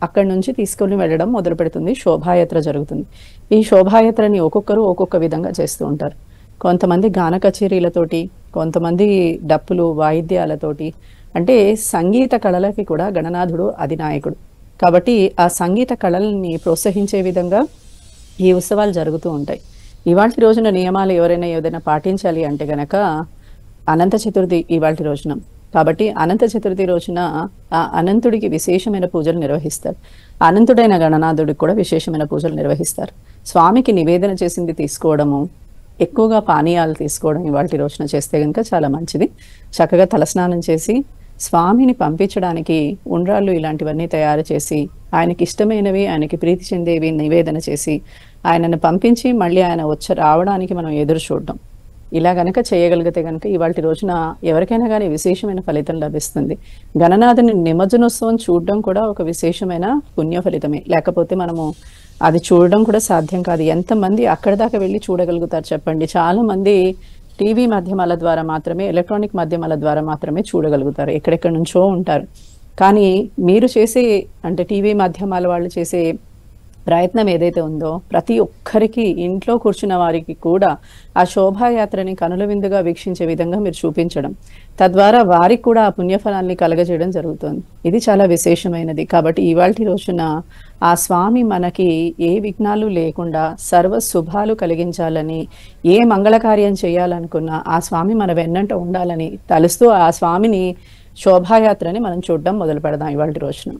అక్కడి నుంచి తీసుకొని వెళ్ళడం మొదలు పెడుతుంది. శోభాయాత్ర జరుగుతుంది. ఈ శోభాయాత్రని ఒక్కొక్కరు ఒక్కొక్క విధంగా చేస్తూ ఉంటారు. కొంతమంది గాన కచేరీలతోటి, కొంతమంది డప్పులు వాయిద్యాలతోటి, అంటే సంగీత కళలకి కూడా గణనాథుడు అధినాయకుడు కాబట్టి ఆ సంగీత కళల్ని ప్రోత్సహించే విధంగా ఈ ఉత్సవాలు జరుగుతూ ఉంటాయి. ఇవాళ రోజున నియమాలు ఎవరైనా ఏదైనా పాటించాలి అంటే గనక అనంత చతుర్థి ఇవాళ రోజున కాబట్టి అనంత చతుర్థి రోజున ఆ అనంతుడికి విశేషమైన పూజలు నిర్వహిస్తారు. అనంతుడైన గణనాథుడికి కూడా విశేషమైన పూజలు నిర్వహిస్తారు. స్వామికి నివేదన చేసింది తీసుకోవడము, ఎక్కువగా పానీయాలు తీసుకోవడం ఇవాళ రోజున చేస్తే కనుక చాలా మంచిది. చక్కగా తలస్నానం చేసి స్వామిని పంపించడానికి ఉండ్రాళ్ళు ఇలాంటివన్నీ తయారు చేసి ఆయనకి ఇష్టమైనవి, ఆయనకి ప్రీతి చెందేవి నివేదన చేసి ఆయనను పంపించి మళ్ళీ ఆయన రావడానికి మనం ఎదురు చూడడం, ఇలా గనక చేయగలిగితే కనుక ఇవాళ రోజున ఎవరికైనా కానీ విశేషమైన ఫలితం లభిస్తుంది. గణనాథుని నిమజ్జనోత్సవం చూడడం కూడా ఒక విశేషమైన పుణ్య ఫలితమే. లేకపోతే మనము అది చూడడం కూడా సాధ్యం కాదు. ఎంతమంది అక్కడి దాకా వెళ్ళి చూడగలుగుతారు చెప్పండి? చాలా మంది టీవీ మాధ్యమాల ద్వారా మాత్రమే, ఎలక్ట్రానిక్ మాధ్యమాల ద్వారా మాత్రమే చూడగలుగుతారు. ఎక్కడెక్కడి నుంచో ఉంటారు. కానీ మీరు చేసే అంటే టీవీ మాధ్యమాల వాళ్ళు చేసే ప్రయత్నం ఏదైతే ఉందో ప్రతి ఒక్కరికి, ఇంట్లో కూర్చున్న వారికి కూడా ఆ శోభాయాత్రని కనుల విందుగా వీక్షించే విధంగా మీరు చూపించడం, తద్వారా వారికి కూడా ఆ పుణ్యఫలాన్ని కలగజేయడం జరుగుతుంది. ఇది చాలా విశేషమైనది. కాబట్టి ఇవాల్టి రోజున ఆ స్వామి మనకి ఏ విఘ్నాలు లేకుండా సర్వ శుభాలు కలిగించాలని, ఏ మంగళకార్యం చేయాలనుకున్నా ఆ స్వామి మన వెన్నంట ఉండాలని తలుస్తూ ఆ స్వామిని శోభాయాత్రని మనం చూడడం మొదలు పెడదాం ఇవాల్టి రోజున.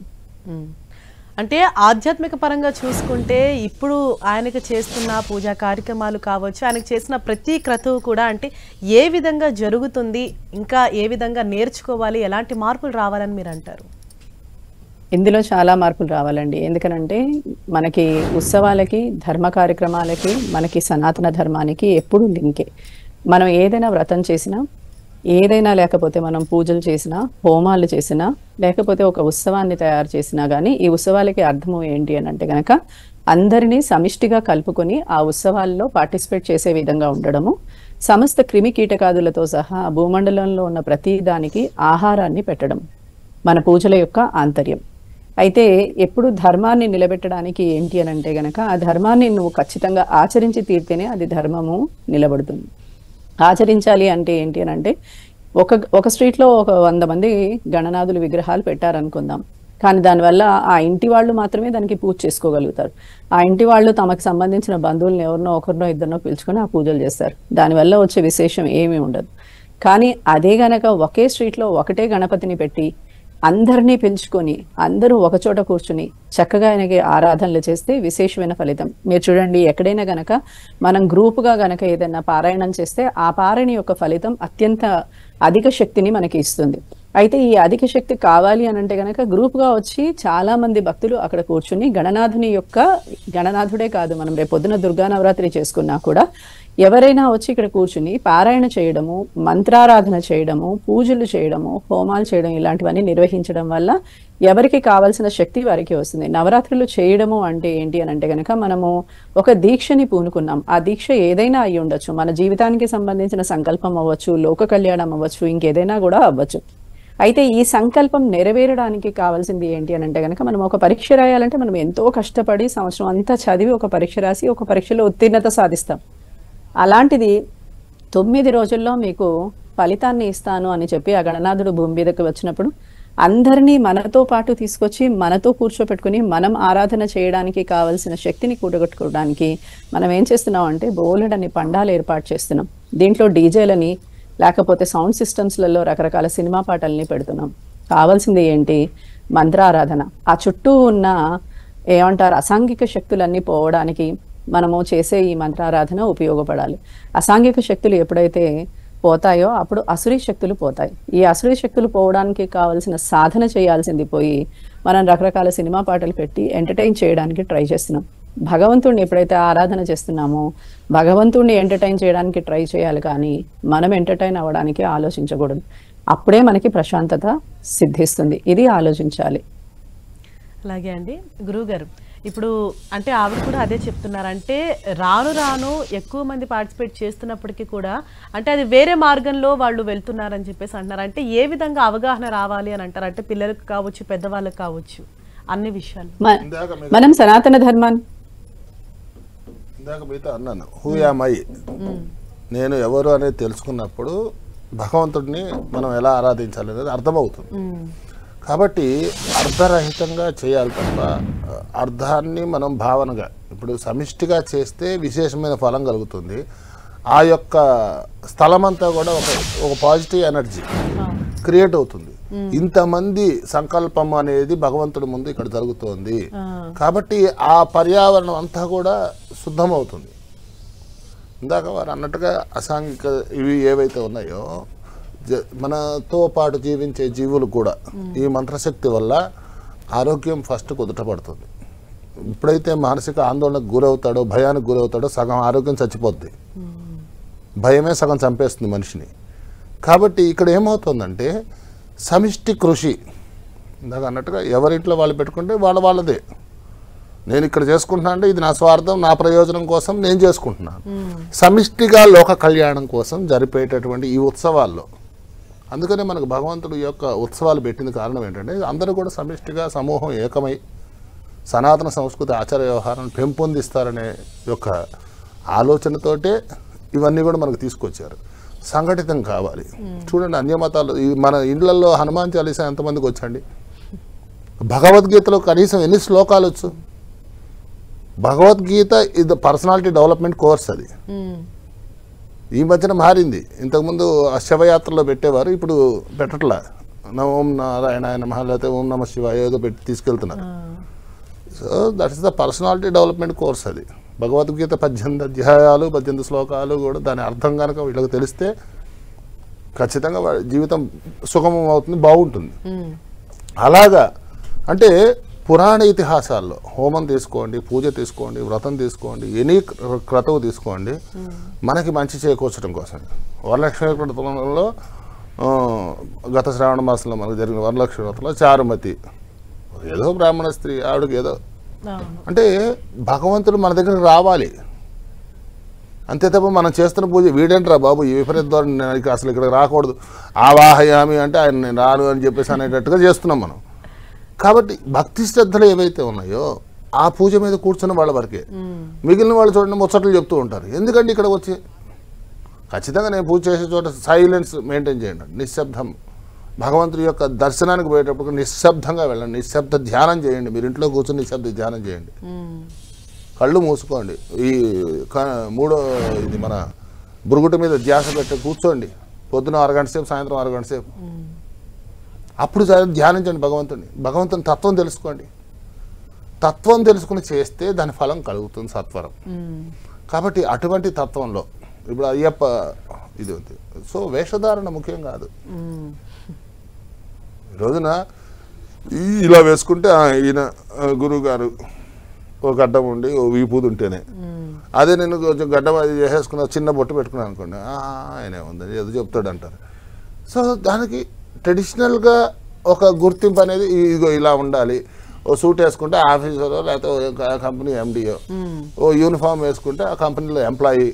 అంటే ఆధ్యాత్మిక పరంగా చూసుకుంటే ఇప్పుడు ఆయనకు చేస్తున్న పూజా కార్యక్రమాలు కావచ్చు, ఆయనకు చేసిన ప్రతి క్రతువు కూడా అంటే ఏ విధంగా జరుగుతుంది, ఇంకా ఏ విధంగా నేర్చుకోవాలి, ఎలాంటి మార్పులు రావాలని మీరు అంటారు? ఇందులో చాలా మార్పులు రావాలండి. ఎందుకనంటే మనకి ఉత్సవాలకి, ధర్మ కార్యక్రమాలకి, మనకి సనాతన ధర్మానికి ఎప్పుడు లింకే. మనం ఏదైనా వ్రతం చేసినా, ఏదైనా లేకపోతే మనం పూజలు చేసినా, హోమాలు చేసినా, లేకపోతే ఒక ఉత్సవాన్ని తయారు చేసినా కానీ ఈ ఉత్సవాలకి అర్థము ఏంటి అని అంటే కనుక అందరినీ సమిష్టిగా కలుపుకొని ఆ ఉత్సవాల్లో పార్టిసిపేట్ చేసే విధంగా ఉండడము, సమస్త క్రిమి కీటకాదులతో సహా భూమండలంలో ఉన్న ప్రతి దానికి ఆహారాన్ని పెట్టడం మన పూజల యొక్క ఆంతర్యం. అయితే ఎప్పుడు ధర్మాన్ని నిలబెట్టడానికి ఏంటి అని అంటే గనక ఆ ధర్మాన్ని నువ్వు ఖచ్చితంగా ఆచరించి తీరితేనే అది ధర్మము నిలబడుతుంది. ఆచరించాలి అంటే ఏంటి అని అంటే ఒక స్ట్రీట్లో ఒక 100 మంది గణనాథుల విగ్రహాలు పెట్టారనుకుందాం. కానీ దానివల్ల ఆ ఇంటి వాళ్ళు మాత్రమే దానికి పూజ చేసుకోగలుగుతారు. ఆ ఇంటి వాళ్ళు తమకు సంబంధించిన బంధువులను ఎవరినో ఒకరినో ఇద్దరినో పిలుచుకొని ఆ పూజలు చేస్తారు. దానివల్ల వచ్చే విశేషం ఏమీ ఉండదు. కానీ అదే గనక ఒకే స్ట్రీట్లో ఒకటే గణపతిని పెట్టి అందరినీ పిలుచుకొని అందరూ ఒకచోట కూర్చుని చక్కగా ఆయనకి ఆరాధనలు చేస్తే విశేషమైన ఫలితం. మీరు చూడండి, ఎక్కడైనా గనక మనం గ్రూపుగా గనక ఏదైనా పారాయణం చేస్తే ఆ పారాయణ యొక్క ఫలితం అత్యంత అధిక శక్తిని మనకి ఇస్తుంది. అయితే ఈ అధిక శక్తి కావాలి అని అంటే కనుక గ్రూప్గా వచ్చి చాలా మంది భక్తులు అక్కడ కూర్చుని గణనాథుని యొక్క, గణనాథుడే కాదు, మనం రేపు పొద్దున దుర్గా నవరాత్రి చేసుకున్నా కూడా ఎవరైనా వచ్చి ఇక్కడ కూర్చుని పారాయణ చేయడము, మంత్రారాధన చేయడము, పూజలు చేయడము, హోమాలు చేయడం ఇలాంటివన్నీ నిర్వహించడం వల్ల ఎవరికి కావాల్సిన శక్తి వారికి వస్తుంది. నవరాత్రులు చేయడము అంటే ఏంటి అని అంటే కనుక మనము ఒక దీక్షని పూనుకున్నాం. ఆ దీక్ష ఏదైనా అయి ఉండొచ్చు, మన జీవితానికి సంబంధించిన సంకల్పం అవ్వచ్చు, లోక కళ్యాణం అవ్వచ్చు, ఇంకేదైనా కూడా అవ్వచ్చు. అయితే ఈ సంకల్పం నెరవేరడానికి కావాల్సింది ఏంటి అని అంటే కనుక మనం ఒక పరీక్ష రాయాలంటే మనం ఎంతో కష్టపడి సంవత్సరం అంతా చదివి ఒక పరీక్ష రాసి ఒక పరీక్షలో ఉత్తీర్ణత సాధిస్తాం. అలాంటిది 9 రోజుల్లో మీకు ఫలితాన్ని ఇస్తాను అని చెప్పి ఆ గణనాథుడు భూమి మీదకి వచ్చినప్పుడు అందరినీ మనతో పాటు తీసుకొచ్చి మనతో కూర్చోపెట్టుకుని మనం ఆరాధన చేయడానికి కావలసిన శక్తిని కూడగట్టుకోవడానికి మనం ఏం చేస్తున్నాం అంటే బోలెడన్ని పండాలు ఏర్పాటు చేస్తున్నాం. దీంట్లో డీజేలని లేకపోతే సౌండ్ సిస్టమ్స్లలో రకరకాల సినిమా పాటల్ని పెడుతున్నాం. కావాల్సింది ఏంటి? మంత్రారాధన. ఆ చుట్టూ ఉన్న ఏమంటారు అసాంఘిక శక్తులన్నీ పోవడానికి మనము చేసే ఈ మంత్రారాధన ఉపయోగపడాలి. అసాంఘిక శక్తులు ఎప్పుడైతే పోతాయో అప్పుడు అసురీ శక్తులు పోతాయి. ఈ అసురీ శక్తులు పోవడానికి కావాల్సిన సాధన చేయాల్సింది పోయి మనం రకరకాల సినిమా పాటలు పెట్టి ఎంటర్టైన్ చేయడానికి ట్రై చేస్తున్నాం. భగవంతుడిని ఎప్పుడైతే ఆరాధన చేస్తున్నామో భగవంతుడిని ఎంటర్టైన్ చేయడానికి ట్రై చేయాలి, కానీ మనం ఎంటర్టైన్ అవ్వడానికి ఆలోచించకూడదు. అప్పుడే మనకి ప్రశాంతత సిద్ధిస్తుంది. ఇది ఆలోచించాలి. అలాగే అండి గురువుగారు, ఇప్పుడు అంటే ఆవిడ కూడా అదే చెప్తున్నారంటే రాను రాను ఎక్కువ మంది పార్టిసిపేట్ చేస్తున్నప్పటికీ కూడా అంటే అది వేరే మార్గంలో వాళ్ళు వెళ్తున్నారని చెప్పేసి అంటున్నారు. అంటే ఏ విధంగా అవగాహన రావాలి అని అంటారు? అంటే పిల్లలకు కావచ్చు, పెద్దవాళ్ళకి కావచ్చు, అన్ని విషయాలు. మనం సనాతన ధర్మాన్ని ఇందాక మీతో అన్నాను, హూ యామ్ ఐ, నేను ఎవరు అనేది తెలుసుకున్నప్పుడు భగవంతుడిని మనం ఎలా ఆరాధించాలి అనేది అర్థమవుతుంది. కాబట్టి అర్ధరహితంగా చేయాలి తప్ప అర్థాన్ని మనం భావనగా, ఇప్పుడు సమిష్టిగా చేస్తే విశేషమైన ఫలం కలుగుతుంది. ఆ యొక్క స్థలమంతా కూడా ఒక పాజిటివ్ ఎనర్జీ క్రియేట్ అవుతుంది. ఇంతమంది సంకల్పం అనేది భగవంతుడి ముందు ఇక్కడ జరుగుతోంది కాబట్టి ఆ పర్యావరణం అంతా కూడా శుద్ధమవుతుంది. ఇందాక వారు అన్నట్టుగా అసాంఘిక ఇవి ఏవైతే ఉన్నాయో మనతో పాటు జీవించే జీవులు కూడా ఈ మంత్రశక్తి వల్ల ఆరోగ్యం ఫస్ట్ కుదుటపడుతుంది. ఎప్పుడైతే మానసిక ఆందోళనకు గురవుతాడో, భయానికి గురవుతాడో సగం ఆరోగ్యం చచ్చిపోద్ది. భయమే సగం చంపేస్తుంది మనిషిని. కాబట్టి ఇక్కడ ఏమవుతుందంటే సమిష్టి కృషి, ఇందాక అన్నట్టుగా ఎవరింట్లో వాళ్ళు పెట్టుకుంటే వాళ్ళదే. నేను ఇక్కడ చేసుకుంటున్నా అంటే ఇది నా స్వార్థం, నా ప్రయోజనం కోసం నేను చేసుకుంటున్నాను. సమిష్టిగా లోక కళ్యాణం కోసం జరిపేటటువంటి ఈ ఉత్సవాల్లో, అందుకనే మనకు భగవంతుడు యొక్క ఉత్సవాలు పెట్టిన కారణం ఏంటంటే అందరూ కూడా సమిష్టిగా సమూహం ఏకమై సనాతన సంస్కృతి ఆచార వ్యవహారాన్ని పెంపొందిస్తారనే యొక్క ఆలోచనతోటే ఇవన్నీ కూడా మనకు తీసుకొచ్చారు. సంఘటితం కావాలి. చూడండి, అన్యమతాలు మన ఇండ్లలో హనుమాన్ చాలీసా ఎంతమందికి వచ్చండి? భగవద్గీతలో కనీసం ఎన్ని శ్లోకాలు వచ్చు? భగవద్గీత ఇది పర్సనాలిటీ డెవలప్మెంట్ కోర్స్. అది ఈ మధ్యన మారింది. ఇంతకుముందు శవయాత్రలో పెట్టేవారు, ఇప్పుడు పెట్టట్లా. ఓం నారాయణాయ నమః లేకపోతే ఓం నమః శివాయ ఏదో పెట్టి తీసుకెళ్తున్నారు. So that is the personality development course. అది భగవద్గీత 18 అధ్యాయాలు 18 శ్లోకాలు కూడా దాని అర్థం కనుక వీళ్ళకి తెలిస్తే ఖచ్చితంగా వాళ్ళ జీవితం సుగమం అవుతుంది, బాగుంటుంది. అలాగా అంటే పురాణ ఇతిహాసాల్లో హోమం తీసుకోండి, పూజ తీసుకోండి, వ్రతం తీసుకోండి, ఎనీ క్రతువు తీసుకోండి, మనకి మంచి చేకూర్చడం కోసం. వరలక్ష్మి వ్రతంలో గత శ్రావణ మాసంలో మనకు జరిగిన వరలక్ష్మి వ్రతంలో చారుమతి ఏదో బ్రాహ్మణ స్త్రీ, ఆవిడకి ఏదో అంటే భగవంతుడు మన దగ్గరికి రావాలి అంతే తప్ప మనం చేస్తున్న పూజ వీడేంట్రా బాబు ఈ విపరీత ధోరణి అసలు ఇక్కడ రాకూడదు, ఆవాహయామి అంటే ఆయన నేను రాను అని చెప్పేసి అనేటట్టుగా చేస్తున్నాం మనం. కాబట్టి భక్తి శ్రద్ధలు ఏవైతే ఉన్నాయో ఆ పూజ మీద కూర్చున్న వాళ్ళ వరకే. మిగిలిన వాళ్ళు చూడండి ముచ్చట్లు చెప్తూ ఉంటారు. ఎందుకంటే ఇక్కడ వచ్చి ఖచ్చితంగా నేను పూజ చేసే చోట సైలెన్స్ మెయింటైన్ చేయండి, నిశ్శబ్దం. భగవంతుడి యొక్క దర్శనానికి పోయేటప్పుడు నిశ్శబ్దంగా వెళ్ళండి, నిశ్శబ్ద ధ్యానం చేయండి. మీరు ఇంట్లో కూర్చొని నిశ్శబ్ద ధ్యానం చేయండి, కళ్ళు మూసుకోండి. ఈ మూడో ఇది మన బురుగుట మీద ధ్యాస పెట్టి కూర్చోండి. పొద్దున 6 గంట సేపు, సాయంత్రం 6 గంట సేపు. అప్పుడు ధ్యానించండి భగవంతుని తత్వం తెలుసుకోండి. తత్వం తెలుసుకుని చేస్తే దాని ఫలం కలుగుతుంది సత్వరం. కాబట్టి అటువంటి తత్వంలో ఇప్పుడు అయ్యప్ప ఇది ఉంది. సో వేషధారణ ముఖ్యం కాదు. రోజున ఇలా వేసుకుంటే ఈయన గురువు గారు ఓ గడ్డం ఉండి ఓ వీపూది ఉంటేనే, అదే నేను కొంచెం గడ్డం అది చేసేసుకున్నా చిన్న బొట్టు పెట్టుకున్నాను అనుకోండి, ఆయనే ఉందని ఏదో చెప్తాడు అంటారు. సో దానికి ట్రెడిషనల్గా ఒక గుర్తింపు అనేది ఇదిగో ఇలా ఉండాలి. ఓ సూట్ వేసుకుంటే ఆఫీసరో లేకపోతే కంపెనీ ఎండిఓ, ఓ యూనిఫామ్ వేసుకుంటే ఆ కంపెనీలో ఎంప్లాయీ,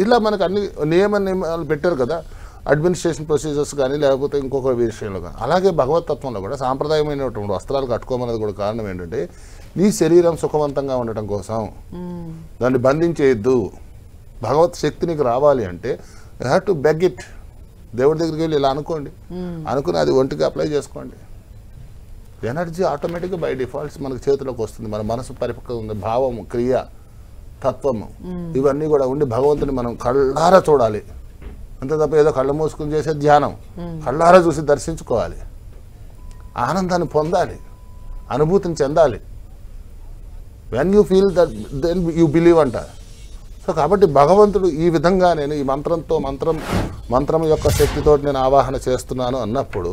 ఇలా మనకు అన్ని నియమాలు పెట్టారు కదా, అడ్మినిస్ట్రేషన్ ప్రొసీజర్స్ కానీ లేకపోతే ఇంకొక విషయంలో కానీ. అలాగే భగవతత్వంలో కూడా సాంప్రదాయమైనటువంటి వస్త్రాలు కట్టుకోమన్నది కూడా కారణం ఏంటంటే నీ శరీరం సుఖవంతంగా ఉండటం కోసం, దాన్ని బంధించేయద్దు. భగవత్ శక్తి నీకు రావాలి అంటే you have to beg it. దేవుడి దగ్గరికి వెళ్ళి ఇలా అనుకోండి, అనుకుని అది ఒంటికి అప్లై చేసుకోండి. ఎనర్జీ ఆటోమేటిక్గా బై డిఫాల్ట్స్ మనకు చేతిలోకి వస్తుంది. మన మనసు పరిపక్వత ఉంది, భావము, క్రియ, తత్వము ఇవన్నీ కూడా ఉండి భగవంతుని మనం కళ్ళారా చూడాలి. అంతే తప్ప ఏదో కళ్ళు మూసుకుని చేసే ధ్యానం, కళ్ళారా చూసి దర్శించుకోవాలి, ఆనందాన్ని పొందాలి, అనుభూతిని చెందాలి. When you feel that then you believe అంటారు. సో కాబట్టి భగవంతుడు ఈ విధంగా నేను ఈ మంత్రం యొక్క శక్తితో నేను ఆవాహన చేస్తున్నాను అన్నప్పుడు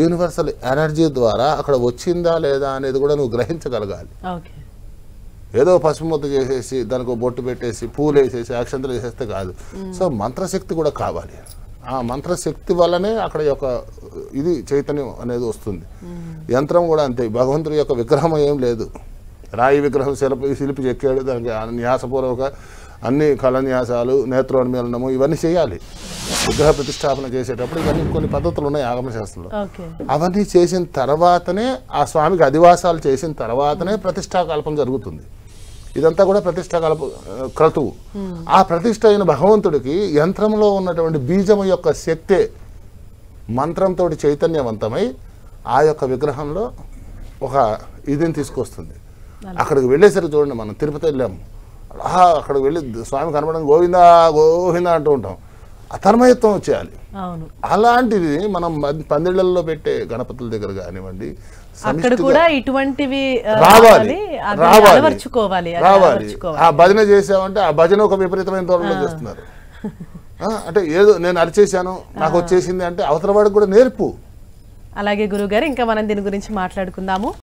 యూనివర్సల్ ఎనర్జీ ద్వారా అక్కడ వచ్చిందా లేదా అనేది కూడా నువ్వు గ్రహించగలగాలి. ఏదో పసుపు ముద్ద చేసేసి దానికి బొట్టు పెట్టేసి పూలు వేసేసి అక్షంతలు వేసేస్తే కాదు. సో మంత్రశక్తి కూడా కావాలి. ఆ మంత్రశక్తి వల్లనే అక్కడ యొక్క ఇది చైతన్యం అనేది వస్తుంది. యంత్రం కూడా అంతే. భగవంతుడి యొక్క విగ్రహం ఏం లేదు, రాయి విగ్రహం శిల్పి చెక్కాడు, దానికి న్యాసపూర్వక అన్ని కళన్యాసాలు, నేత్రోన్మీలనము ఇవన్నీ చేయాలి. విగ్రహ ప్రతిష్టాపన చేసేటప్పుడు ఇవన్నీ కొన్ని పద్ధతులు ఉన్నాయి ఆగమశాస్త్రంలో. అవన్నీ చేసిన తర్వాతనే ఆ స్వామికి అధివాసాలు చేసిన తర్వాతనే ప్రతిష్టాకల్పం జరుగుతుంది. ఇదంతా కూడా ప్రతిష్టాకల్ప క్రతువు. ఆ ప్రతిష్ట అయిన భగవంతుడికి యంత్రంలో ఉన్నటువంటి బీజము యొక్క శక్తే మంత్రంతో చైతన్యవంతమై ఆ యొక్క విగ్రహంలో ఒక ఇదిని తీసుకొస్తుంది. అక్కడికి వెళ్ళేసరికి చూడండి, మనం తిరుపతి వెళ్ళాము, అక్కడికి వెళ్ళి స్వామి కనపడడం గోవిందా గోవిందా అంటూ ఉంటాం. తన్మయత్వం వచ్చేయాలి. అలాంటిది మనం పందిళ్లలో పెట్టే గణపతుల దగ్గర కానివ్వండి రావాలి. ఆ భజన చేసామంటే ఆ భజన ఒక విపరీతమైన ధోరణిలో చేస్తున్నారు. అంటే ఏదో నేను అరిచేశాను నాకు వచ్చేసింది అంటే అవతల వాడికి కూడా నేర్పు. అలాగే గురుగారు, ఇంకా మనం దీని గురించి మాట్లాడుకుందాము.